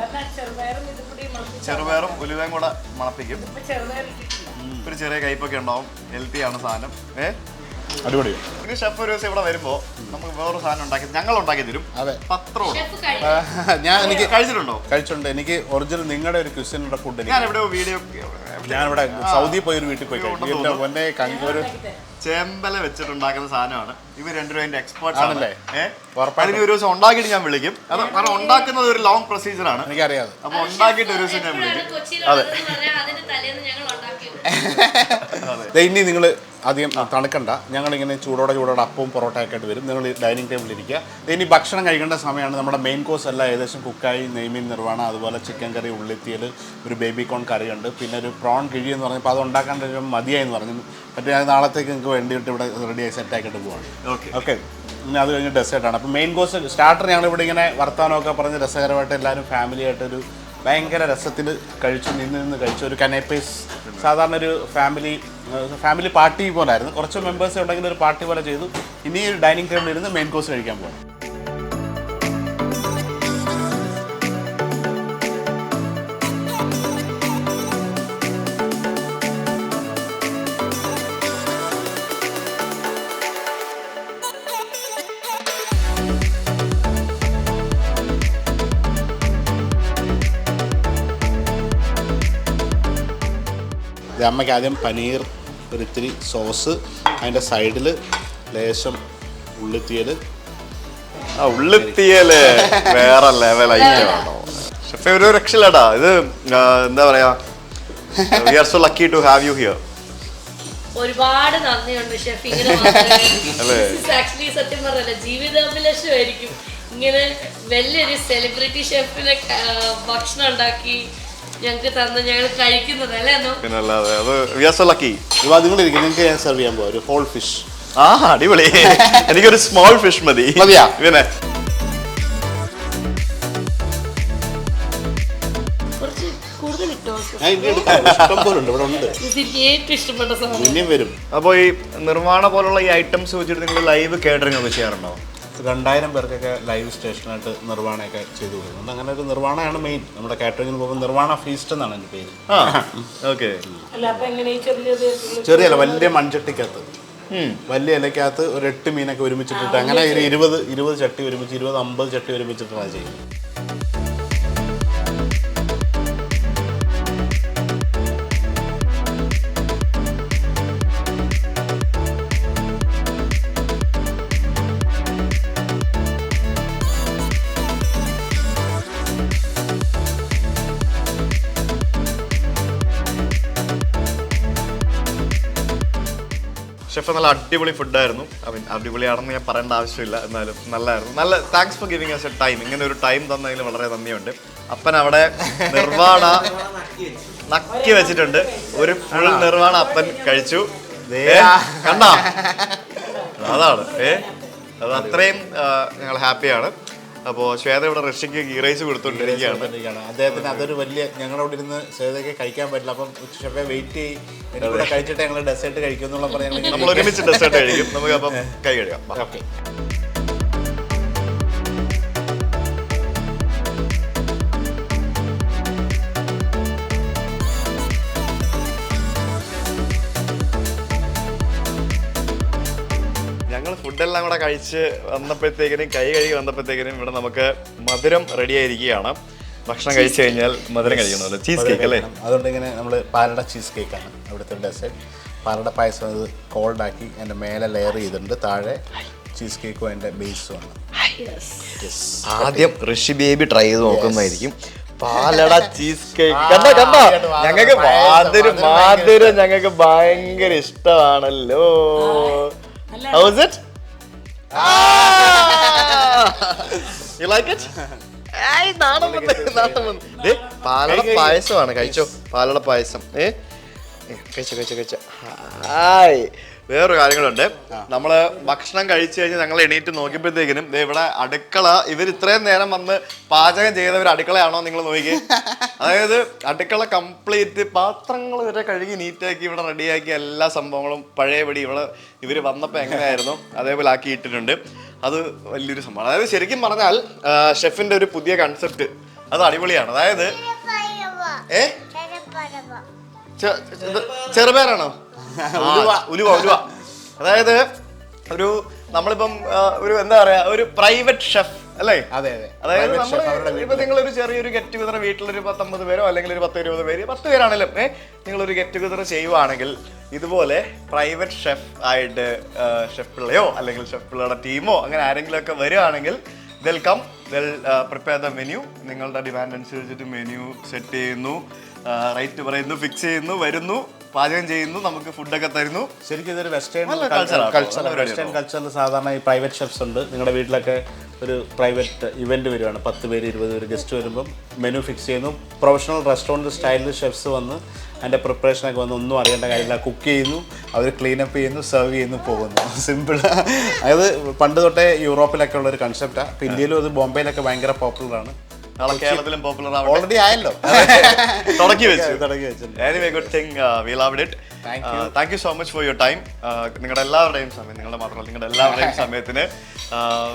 Speaker 2: ചെറുപയറും ഉലുവയും കൂടെ മണപ്പിക്കും. ഒരു ചെറിയ കയ്പൊക്കെ ഉണ്ടാവും. ഹെൽത്തി ആണ് സാധനം.
Speaker 1: അടിപൊളി.
Speaker 2: ഇനി ഷെഫ് ഒരു ദിവസം ഇവിടെ വരുമ്പോ നമുക്ക് വേറൊരു സാധനം ഞങ്ങൾ ഉണ്ടാക്കി തരും. പത്രം
Speaker 1: എനിക്ക്
Speaker 2: കഴിച്ചിട്ടുണ്ടോ?
Speaker 1: എനിക്ക് ഒറിജിനൽ നിങ്ങളുടെ ഒരു ക്വിസിനുള്ള ഫുഡ്
Speaker 2: ഞാൻ എവിടെയോ വീഡിയോ,
Speaker 1: ഞാനിവിടെ സൗദി പോയൊരു വീട്ടിൽ പോയി
Speaker 2: ചേമ്പല വെച്ചിട്ടുണ്ടാക്കുന്ന സാധനമാണ്. ഇവർ രണ്ടുപേരും അതിന്റെ എക്സ്പേർട്സ് ആണല്ലേ. അതിന് ഒരു ദിവസം ഉണ്ടാക്കിയിട്ട് ഞാൻ വിളിക്കും. കാരണം ഉണ്ടാക്കുന്നത് ഒരു ലോങ് പ്രൊസീജിയർ ആണ്,
Speaker 1: എനിക്കറിയാം.
Speaker 2: അപ്പൊ ഉണ്ടാക്കിയിട്ട് ഒരു ദിവസം ഞാൻ വിളിക്കും. അതെ.
Speaker 1: ഇനി നിങ്ങൾ അധികം തണുക്കണ്ട. ഞങ്ങളിങ്ങനെ ചൂടോടെ അപ്പവും പൊറോട്ടയൊക്കെ ആയിട്ട് വരും. നിങ്ങൾ ഡൈനിങ് ടേബിളിൽ ഇരിക്കുക. ഇനി ഭക്ഷണം കഴിക്കേണ്ട സമയമാണ്. നമ്മുടെ മെയിൻ കോഴ്സ് എല്ലാം ഏകദേശം കുക്കായി. നെയ്മീൻ നിർവ്വാണം, അതുപോലെ ചിക്കൻ കറി, ഉള്ളിത്തിയൽ, ഒരു ബേബിക്കോൺ കറിയുണ്ട്, പിന്നെ ഒരു പ്രോൺ കിഴി എന്ന് പറഞ്ഞപ്പോൾ അത് ഉണ്ടാക്കാൻ മതിയായി എന്ന് പറഞ്ഞു. മറ്റേ നാളത്തേക്ക് നിങ്ങൾക്ക് വേണ്ടിയിട്ട് ഇവിടെ റെഡിയായി സെറ്റാക്കിയിട്ട് പോവാണ്.
Speaker 2: ഓക്കെ.
Speaker 1: പിന്നെ അത് കഴിഞ്ഞ് ഡെസേർട്ടാണ്. അപ്പോൾ മെയിൻ കോഴ്സ് സ്റ്റാർട്ടർ ഞങ്ങളിവിടെ ഇങ്ങനെ വർത്തമാനമൊക്കെ പറഞ്ഞ് രസകരമായിട്ട് എല്ലാവരും ഫാമിലിയായിട്ടൊരു ഭയങ്കര രസത്തിൽ നിന്ന് കഴിച്ചു. ഒരു കനേപ്പേസ് സാധാരണ ഒരു ഫാമിലി പാർട്ടി പോലെ ആയിരുന്നു. കുറച്ച് മെമ്പേഴ്സ് ഉണ്ടെങ്കിൽ ഒരു പാർട്ടി പോലെ ചെയ്തു. ഇനി ഒരു ഡൈനിങ് ടേബിളിൽ ഇരുന്ന് മെയിൻ കോഴ്സ് കഴിക്കാൻ പോകും. അമ്മയ്ക്ക് ആദ്യം പനീർ, ഒരിത്തിരി സോസ്, അതിൻ്റെ സൈഡിൽ ലേശം ഉള്ളിത്തിയൽ.
Speaker 2: ഉള്ളിത്തിയല് വേറെ ലെവൽ ഐറ്റമാണോ ഷെഫ്? ഒരു രക്ഷയില്ലടാ ഇത്. എന്താ പറയാ, we are so lucky to have you here.
Speaker 3: ഒരുപാട് നന്ദിയുണ്ട് ഷെഫ്. ഇങ്ങനെ ആക്ച്വലി സത്യം പറഞ്ഞല്ല, ജീവിതാഭിലാഷമായിരിക്കും ഇങ്ങനെ വലിയൊരു സെലിബ്രിറ്റി ഷെഫിനെ ഭക്ഷണം ഉണ്ടാക്കി ഞങ്ങൾക്ക് തന്ന് ഞങ്ങൾ കഴിക്കുന്നത് അല്ലേ.
Speaker 2: പിന്നല്ലാതെ അത് വി ആർ സോ ലക്കി.
Speaker 1: നിങ്ങൾക്ക് ഞാൻ സെർവ് ചെയ്യാൻ പോവാ ഒരു ഹോൾ ഫിഷ്.
Speaker 2: അടിപൊളി. എനിക്കൊരു സ്മോൾ ഫിഷ് മതിയാ. പിന്നെ
Speaker 3: കുറച്ച് കൂടുതൽ ഇട്ടോ. ഇഷ്ടപ്പെട്ട സാധനം
Speaker 1: വരും.
Speaker 2: അപ്പോൾ ഈ നിർവ്വാണ പോലുള്ള ഈ ഐറ്റംസ് വെച്ചിട്ട് നിങ്ങൾ ലൈവ് കേറ്ററിംഗ് ഒക്കെ ചെയ്യാറുണ്ടോ?
Speaker 1: 2000 പേർക്കൊക്കെ ലൈവ് സ്റ്റേഷനായിട്ട് നിർവ്വാണയൊക്കെ ചെയ്തു കൊടുക്കുന്നുണ്ട്. അങ്ങനെ ഒരു നിർവ്വാണയാണ് മെയിൻ. നമ്മുടെ കാറ്ററിംഗിന് പോകുമ്പോൾ നിർവ്വാണ ഫീസ്റ്റ് എന്നാണ് എൻ്റെ പേര്.
Speaker 2: ഓക്കെ.
Speaker 1: ചെറിയല്ല, വലിയ മൺചട്ടിക്കകത്ത്, വലിയ ഇലക്കകത്ത് ഒരു 8 മീനൊക്കെ ഒരുമിച്ചിട്ടിട്ട് അങ്ങനെ ഒരു 20 ചട്ടി ഒരുമിച്ച് 20-50 ചട്ടി ഒരുമിച്ചിട്ടാണ് ചെയ്യുന്നത്.
Speaker 2: ഷെഫ് നല്ല അടിപൊളി ഫുഡായിരുന്നു. അടിപൊളിയാണെന്ന് ഞാൻ പറയേണ്ട ആവശ്യമില്ല, എന്നാലും നല്ലതായിരുന്നു. നല്ല thanks for giving us a time. ഇങ്ങനെ ഒരു ടൈം തന്നതിൽ വളരെ നന്ദിയുണ്ട്. അപ്പൻ അവിടെ നിർവ്വാണ നക്കി വെച്ചിട്ടുണ്ട്. ഒരു ഫുൾ നിർവ്വാണ അപ്പൻ കഴിച്ചു. കണ്ടാ, അതാണ് അത് അത്രയും ഞങ്ങൾ ഹാപ്പിയാണ്. അപ്പോൾ ശ്വേത ഇവിടെ റഷ്യക്ക് ഗീ റൈസ് കൊടുത്തോണ്ടിരിക്കുകയാണ്.
Speaker 1: അദ്ദേഹത്തിന് അതൊരു വലിയ ഞങ്ങളോട് ഇരുന്ന് ശ്വേതയ്ക്ക് കഴിക്കാൻ പറ്റില്ല, അപ്പം ഷെഫെ വെയിറ്റ് ചെയ്യും, എനിക്കൂടെ കഴിച്ചിട്ട് ഞങ്ങൾ ഡെസേർട്ട് കഴിക്കും എന്നുള്ള പറഞ്ഞാൽ
Speaker 2: നമ്മൾ ഒരുമിച്ച് ഡെസേർട്ട് കഴിക്കും. നമുക്ക് അപ്പം കൈ കഴിയാം.
Speaker 1: ഓക്കെ.
Speaker 2: ഞങ്ങൾ ഫുഡെല്ലാം കൂടെ കഴിച്ച് വന്നപ്പോഴത്തേക്കിനും കൈ കഴുകി വന്നപ്പോഴത്തേക്കിനും ഇവിടെ നമുക്ക് മധുരം റെഡി ആയിരിക്കുകയാണ്. ഭക്ഷണം കഴിച്ചു കഴിഞ്ഞാൽ മധുരം കഴിക്കണമല്ലോ. ചീസ് കേക്ക് അല്ലേ?
Speaker 1: അതുകൊണ്ട് ഇങ്ങനെ നമ്മൾ പാലട ചീസ് കേക്കാണ് ഇവിടുത്തെ ഡെസേർട്ട്. പാലട പായസം അത് കോൾഡാക്കി അതിൻ്റെ മേലെ ലെയർ ചെയ്തിട്ടുണ്ട്, താഴെ ചീസ് കേക്കും അതിൻ്റെ ബേസുമാണ്.
Speaker 2: ആദ്യം ഋഷി ബേബി ട്രൈ ചെയ്ത് നോക്കുന്നതായിരിക്കും. പാലട ചീസ് കേക്ക് കണ്ടോ കണ്ടോ, ഞങ്ങൾക്ക് മാധുരം ഞങ്ങൾക്ക് ഭയങ്കര ഇഷ്ടമാണല്ലോ. How is it? You like it? പാലട പായസമാണ്. കഴിച്ചോ പാലട പായസം. കഴിച്ചോ. ഹായ്. വേറൊരു കാര്യങ്ങളുണ്ട്. നമ്മള് ഭക്ഷണം കഴിച്ചു കഴിഞ്ഞ് ഞങ്ങൾ എണീറ്റ് നോക്കിയപ്പോഴത്തേക്കിനും ഇവിടെ അടുക്കള, ഇവർ ഇത്രയും നേരം വന്ന് പാചകം ചെയ്തവർ അടുക്കളയാണോ നിങ്ങൾ നോക്കിയേ. അതായത് അടുക്കള കംപ്ലീറ്റ് പാത്രങ്ങൾ വരെ കഴുകി നീറ്റാക്കി ഇവിടെ റെഡിയാക്കി എല്ലാ സംഭവങ്ങളും പഴയപടി ഇവിടെ ഇവർ വന്നപ്പോൾ എങ്ങനെയായിരുന്നു അതേപോലെ ആക്കി ഇട്ടിട്ടുണ്ട്. അത് വലിയൊരു സംഭവമാണ്. അതായത് ശരിക്കും പറഞ്ഞാൽ ഷെഫിന്റെ ഒരു പുതിയ കൺസെപ്റ്റ്, അത് അടിപൊളിയാണ്. അതായത് ചെറുപേരാണോ? ഉലുവ. അതായത് ഒരു നമ്മളിപ്പം ഒരു എന്താ പറയാ, ഒരു പ്രൈവറ്റ് ഷെഫ് അല്ലേ? അതായത് ഇപ്പൊ നിങ്ങളൊരു ചെറിയൊരു ഗെറ്റ് ടുഗദർ വീട്ടിലൊരു 19 പേരോ അല്ലെങ്കിൽ ഒരു 10-20 പേര്, 10 പേരാണെങ്കിലും നിങ്ങളൊരു ഗെറ്റ് ടുഗദർ ചെയ്യുവാണെങ്കിൽ ഇതുപോലെ പ്രൈവറ്റ് ഷെഫ് ആയിട്ട് ഷെഫ് പിള്ളയോ അല്ലെങ്കിൽ ഷെഫ് പിള്ളയുടെ ടീമോ അങ്ങനെ ആരെങ്കിലും ഒക്കെ വരികയാണെങ്കിൽ വെൽക്കം, പ്രിപ്പയർ ദ മെനു. നിങ്ങളുടെ ഡിമാൻഡ് അനുസരിച്ചിട്ട് മെനു സെറ്റ് ചെയ്യുന്നു, റേറ്റ് പറയുന്നു, ഫിക്സ് ചെയ്യുന്നു, വരുന്നു, പാചകം ചെയ്യുന്നു, നമുക്ക് ഫുഡൊക്കെ തരുന്നു.
Speaker 1: ശരിക്കും ഇതൊരു വെസ്റ്റേൺ കൾച്ചറിൽ സാധാരണ ഈ പ്രൈവറ്റ് ഷെഫ്സ് ഉണ്ട്. നിങ്ങളുടെ വീട്ടിലൊക്കെ ഒരു പ്രൈവറ്റ് ഇവന്റ് വരുവാണ്, 10 പേര് 20 പേര് ഗസ്റ്റ് വരുമ്പം മെനു ഫിക്സ് ചെയ്യുന്നു. പ്രൊഫഷണൽ റെസ്റ്റോറൻറ്റ് സ്റ്റൈലിൽ ഷെഫ്സ് വന്ന് അതിൻ്റെ പ്രിപ്പറേഷനൊക്കെ വന്ന് ഒന്നും അറിയേണ്ട കാര്യമില്ല, കുക്ക് ചെയ്യുന്നു, അവർ ക്ലീനപ്പ് ചെയ്യുന്നു, സെർവ് ചെയ്യുന്നു, പോകുന്നു. സിമ്പിൾ. അതായത് പണ്ട് തൊട്ടേ യൂറോപ്പിലൊക്കെ ഉള്ളൊരു കൺസെപ്റ്റാണ്. ഇപ്പോൾ ഇന്ത്യയിലും അത് ബോംബെയിലൊക്കെ ഭയങ്കര പോപ്പുലറാണ്.
Speaker 2: കേരളത്തിലും പോപ്പുലർ
Speaker 1: ഓൾറെഡി ആയല്ലോ,
Speaker 2: തുടങ്ങി വെച്ചു. Anyway, good thing, we loved it. Thank you so much for your time. നിങ്ങളുടെ എല്ലാവരുടെയും സമയം, നിങ്ങളുടെ മാത്രമല്ല നിങ്ങളുടെ എല്ലാവരുടെയും സമയത്തിന്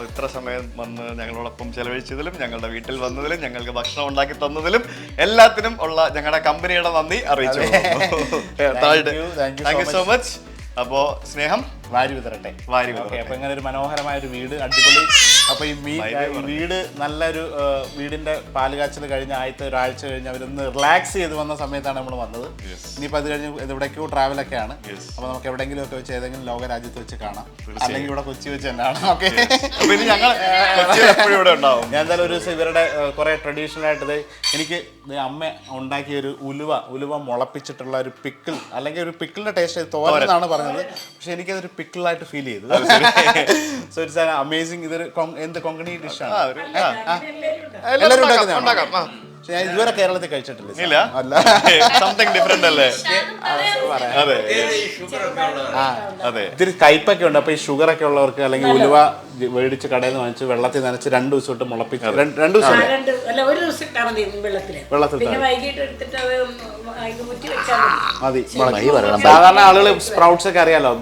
Speaker 2: ഇത്ര സമയം വന്ന് ഞങ്ങളോടൊപ്പം ചെലവഴിച്ചതിലും ഞങ്ങളുടെ വീട്ടിൽ വന്നതിലും ഞങ്ങൾക്ക് ഭക്ഷണം ഉണ്ടാക്കി തന്നതിലും എല്ലാത്തിനും ഉള്ള ഞങ്ങളുടെ കമ്പനിയുടെ നന്ദി അറിയിച്ചു. Thank you so much. അപ്പോ സ്നേഹം
Speaker 1: വാരി വിതരട്ടെ. അപ്പൊ ഇങ്ങനെ ഒരു മനോഹരമായ ഒരു വീട്, അടിപൊളി. അപ്പൊ ഈ വീട് നല്ലൊരു വീടിന്റെ പാല് കാച്ചൽ കഴിഞ്ഞ ആദ്യത്തെ ഒരാഴ്ച കഴിഞ്ഞ് അവരൊന്ന് റിലാക്സ് ചെയ്ത് വന്ന സമയത്താണ് നമ്മൾ വന്നത്. ഇനിയിപ്പോൾ അത് കഴിഞ്ഞ് എവിടേക്കോ ട്രാവലൊക്കെയാണ്. അപ്പൊ നമുക്ക് എവിടെയെങ്കിലും ഒക്കെ വെച്ച് ഏതെങ്കിലും ലോക രാജ്യത്ത് വെച്ച് കാണാം, അല്ലെങ്കിൽ ഇവിടെ കൊച്ചി വെച്ച് തന്നെ കാണാം. ഓക്കെ, ഞാൻ എന്തായാലും ഒരു ദിവസം ഇവരുടെ കുറെ ട്രഡീഷണൽ ആയിട്ട് എനിക്ക് അമ്മ ഉണ്ടാക്കിയ ഒരു ഉലുവ മുളപ്പിച്ചിട്ടുള്ള ഒരു പിക്കിൾ, അല്ലെങ്കിൽ ഒരു പിക്കിളിന്റെ ടേസ്റ്റ് തോരനാണ് പറഞ്ഞത്, പക്ഷെ എനിക്കതൊരു പിക്കിളായിട്ട് ഫീൽ ചെയ്തു. So it's an amazing. ഇതൊരു എന്ത് കൊങ്കണി ഡിഷാണ്. എല്ലാവരും ഉണ്ടാക്കാം. പക്ഷെ ഞാൻ ഇതുവരെ കേരളത്തിൽ കഴിച്ചിട്ടില്ല. അല്ല,
Speaker 2: സംതിങ് ഡിഫറെന്റ് അല്ലേ?
Speaker 1: ഇത്തിരി കയ്പൊക്കെ ഉണ്ട്. അപ്പൊ ഈ ഷുഗർ ഒക്കെ ഉള്ളവർക്ക് അല്ലെങ്കിൽ ഉലുവ മേടിച്ച് കടയിൽ നിന്ന് വാങ്ങിച്ച് വെള്ളത്തിൽ നനച്ച് 2 ദിവസം ഇട്ട് മുളപ്പിച്ച് 2 ദിവസം മതി. സാധാരണ ആളുകൾ സ്പ്രൗട്ട്സ് ഒക്കെ അറിയാലോ,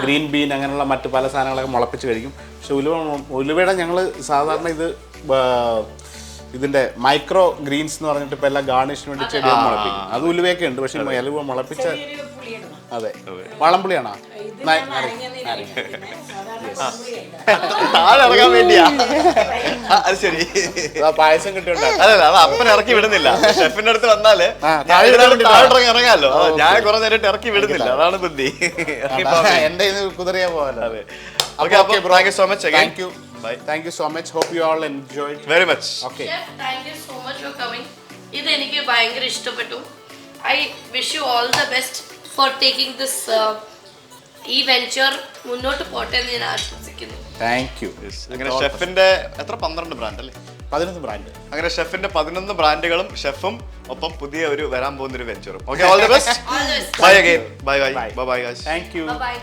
Speaker 1: ഗ്രീൻ ബീൻ അങ്ങനെയുള്ള മറ്റു പല സാധനങ്ങളൊക്കെ മുളപ്പിച്ച് കഴിക്കും. പക്ഷെ ഉലുവയുടെ ഞങ്ങൾ സാധാരണ ഇതിന്റെ മൈക്രോ ഗ്രീൻസ് എന്ന് പറഞ്ഞിട്ട് ഇപ്പൊ എല്ലാം ഗാർണിഷിന് വേണ്ടി ചെടി മുളപ്പിക്കും. അത് ഉലുവയൊക്കെ ഉണ്ട്, പക്ഷെ ഉലുവ മുളപ്പിച്ച അതെ വാളംപുളിയാണോ?
Speaker 2: താഴെറങ്ങാൻ വേണ്ടിയാ. അത് ശരി,
Speaker 1: പായസം കിട്ടുന്നുണ്ട്.
Speaker 2: അതല്ല, അത് അപ്പൻ ഇറക്കി വിടുന്നില്ല. ഷെഫിന്റെ അടുത്ത് വന്നാല് ഇറങ്ങാമല്ലോ. ഞാൻ കുറെ നേരിട്ട് ഇറക്കി വിടുന്നില്ല, അതാണ് ബുദ്ധി.
Speaker 1: എന്റെ കുതിരയാ പോകാലോ.
Speaker 2: അതെ. Okay, thank you so much again.
Speaker 1: Thank you. Bye. Thank you so much. Hope you all enjoyed
Speaker 2: very much.
Speaker 1: Okay.
Speaker 3: Chef, thank you so much for coming. ഇത് എനിക്ക് ഭയങ്കര ഇഷ്ടപ്പെട്ടു. I wish you all the best for taking this ഈ venture മുന്നോട്ട് പോട്ടെ എന്ന് ഞാൻ ആശംസിക്കുന്നു.
Speaker 1: Thank you.
Speaker 2: അങ്ങനെ ഷെഫിന്റെ എത്ര 12 ബ്രാൻഡ് അല്ലേ?
Speaker 1: 11 ബ്രാൻഡ്.
Speaker 2: അങ്ങനെ ഷെഫിന്റെ 11 ബ്രാൻഡുകളും ഷെഫും ഒപ്പം പുതിയ ഒരു വരാൻ പോകുന്ന ഒരു വെഞ്ചറും. Okay, all the best. Bye again. Bye guys.
Speaker 1: Thank you.
Speaker 3: Bye bye.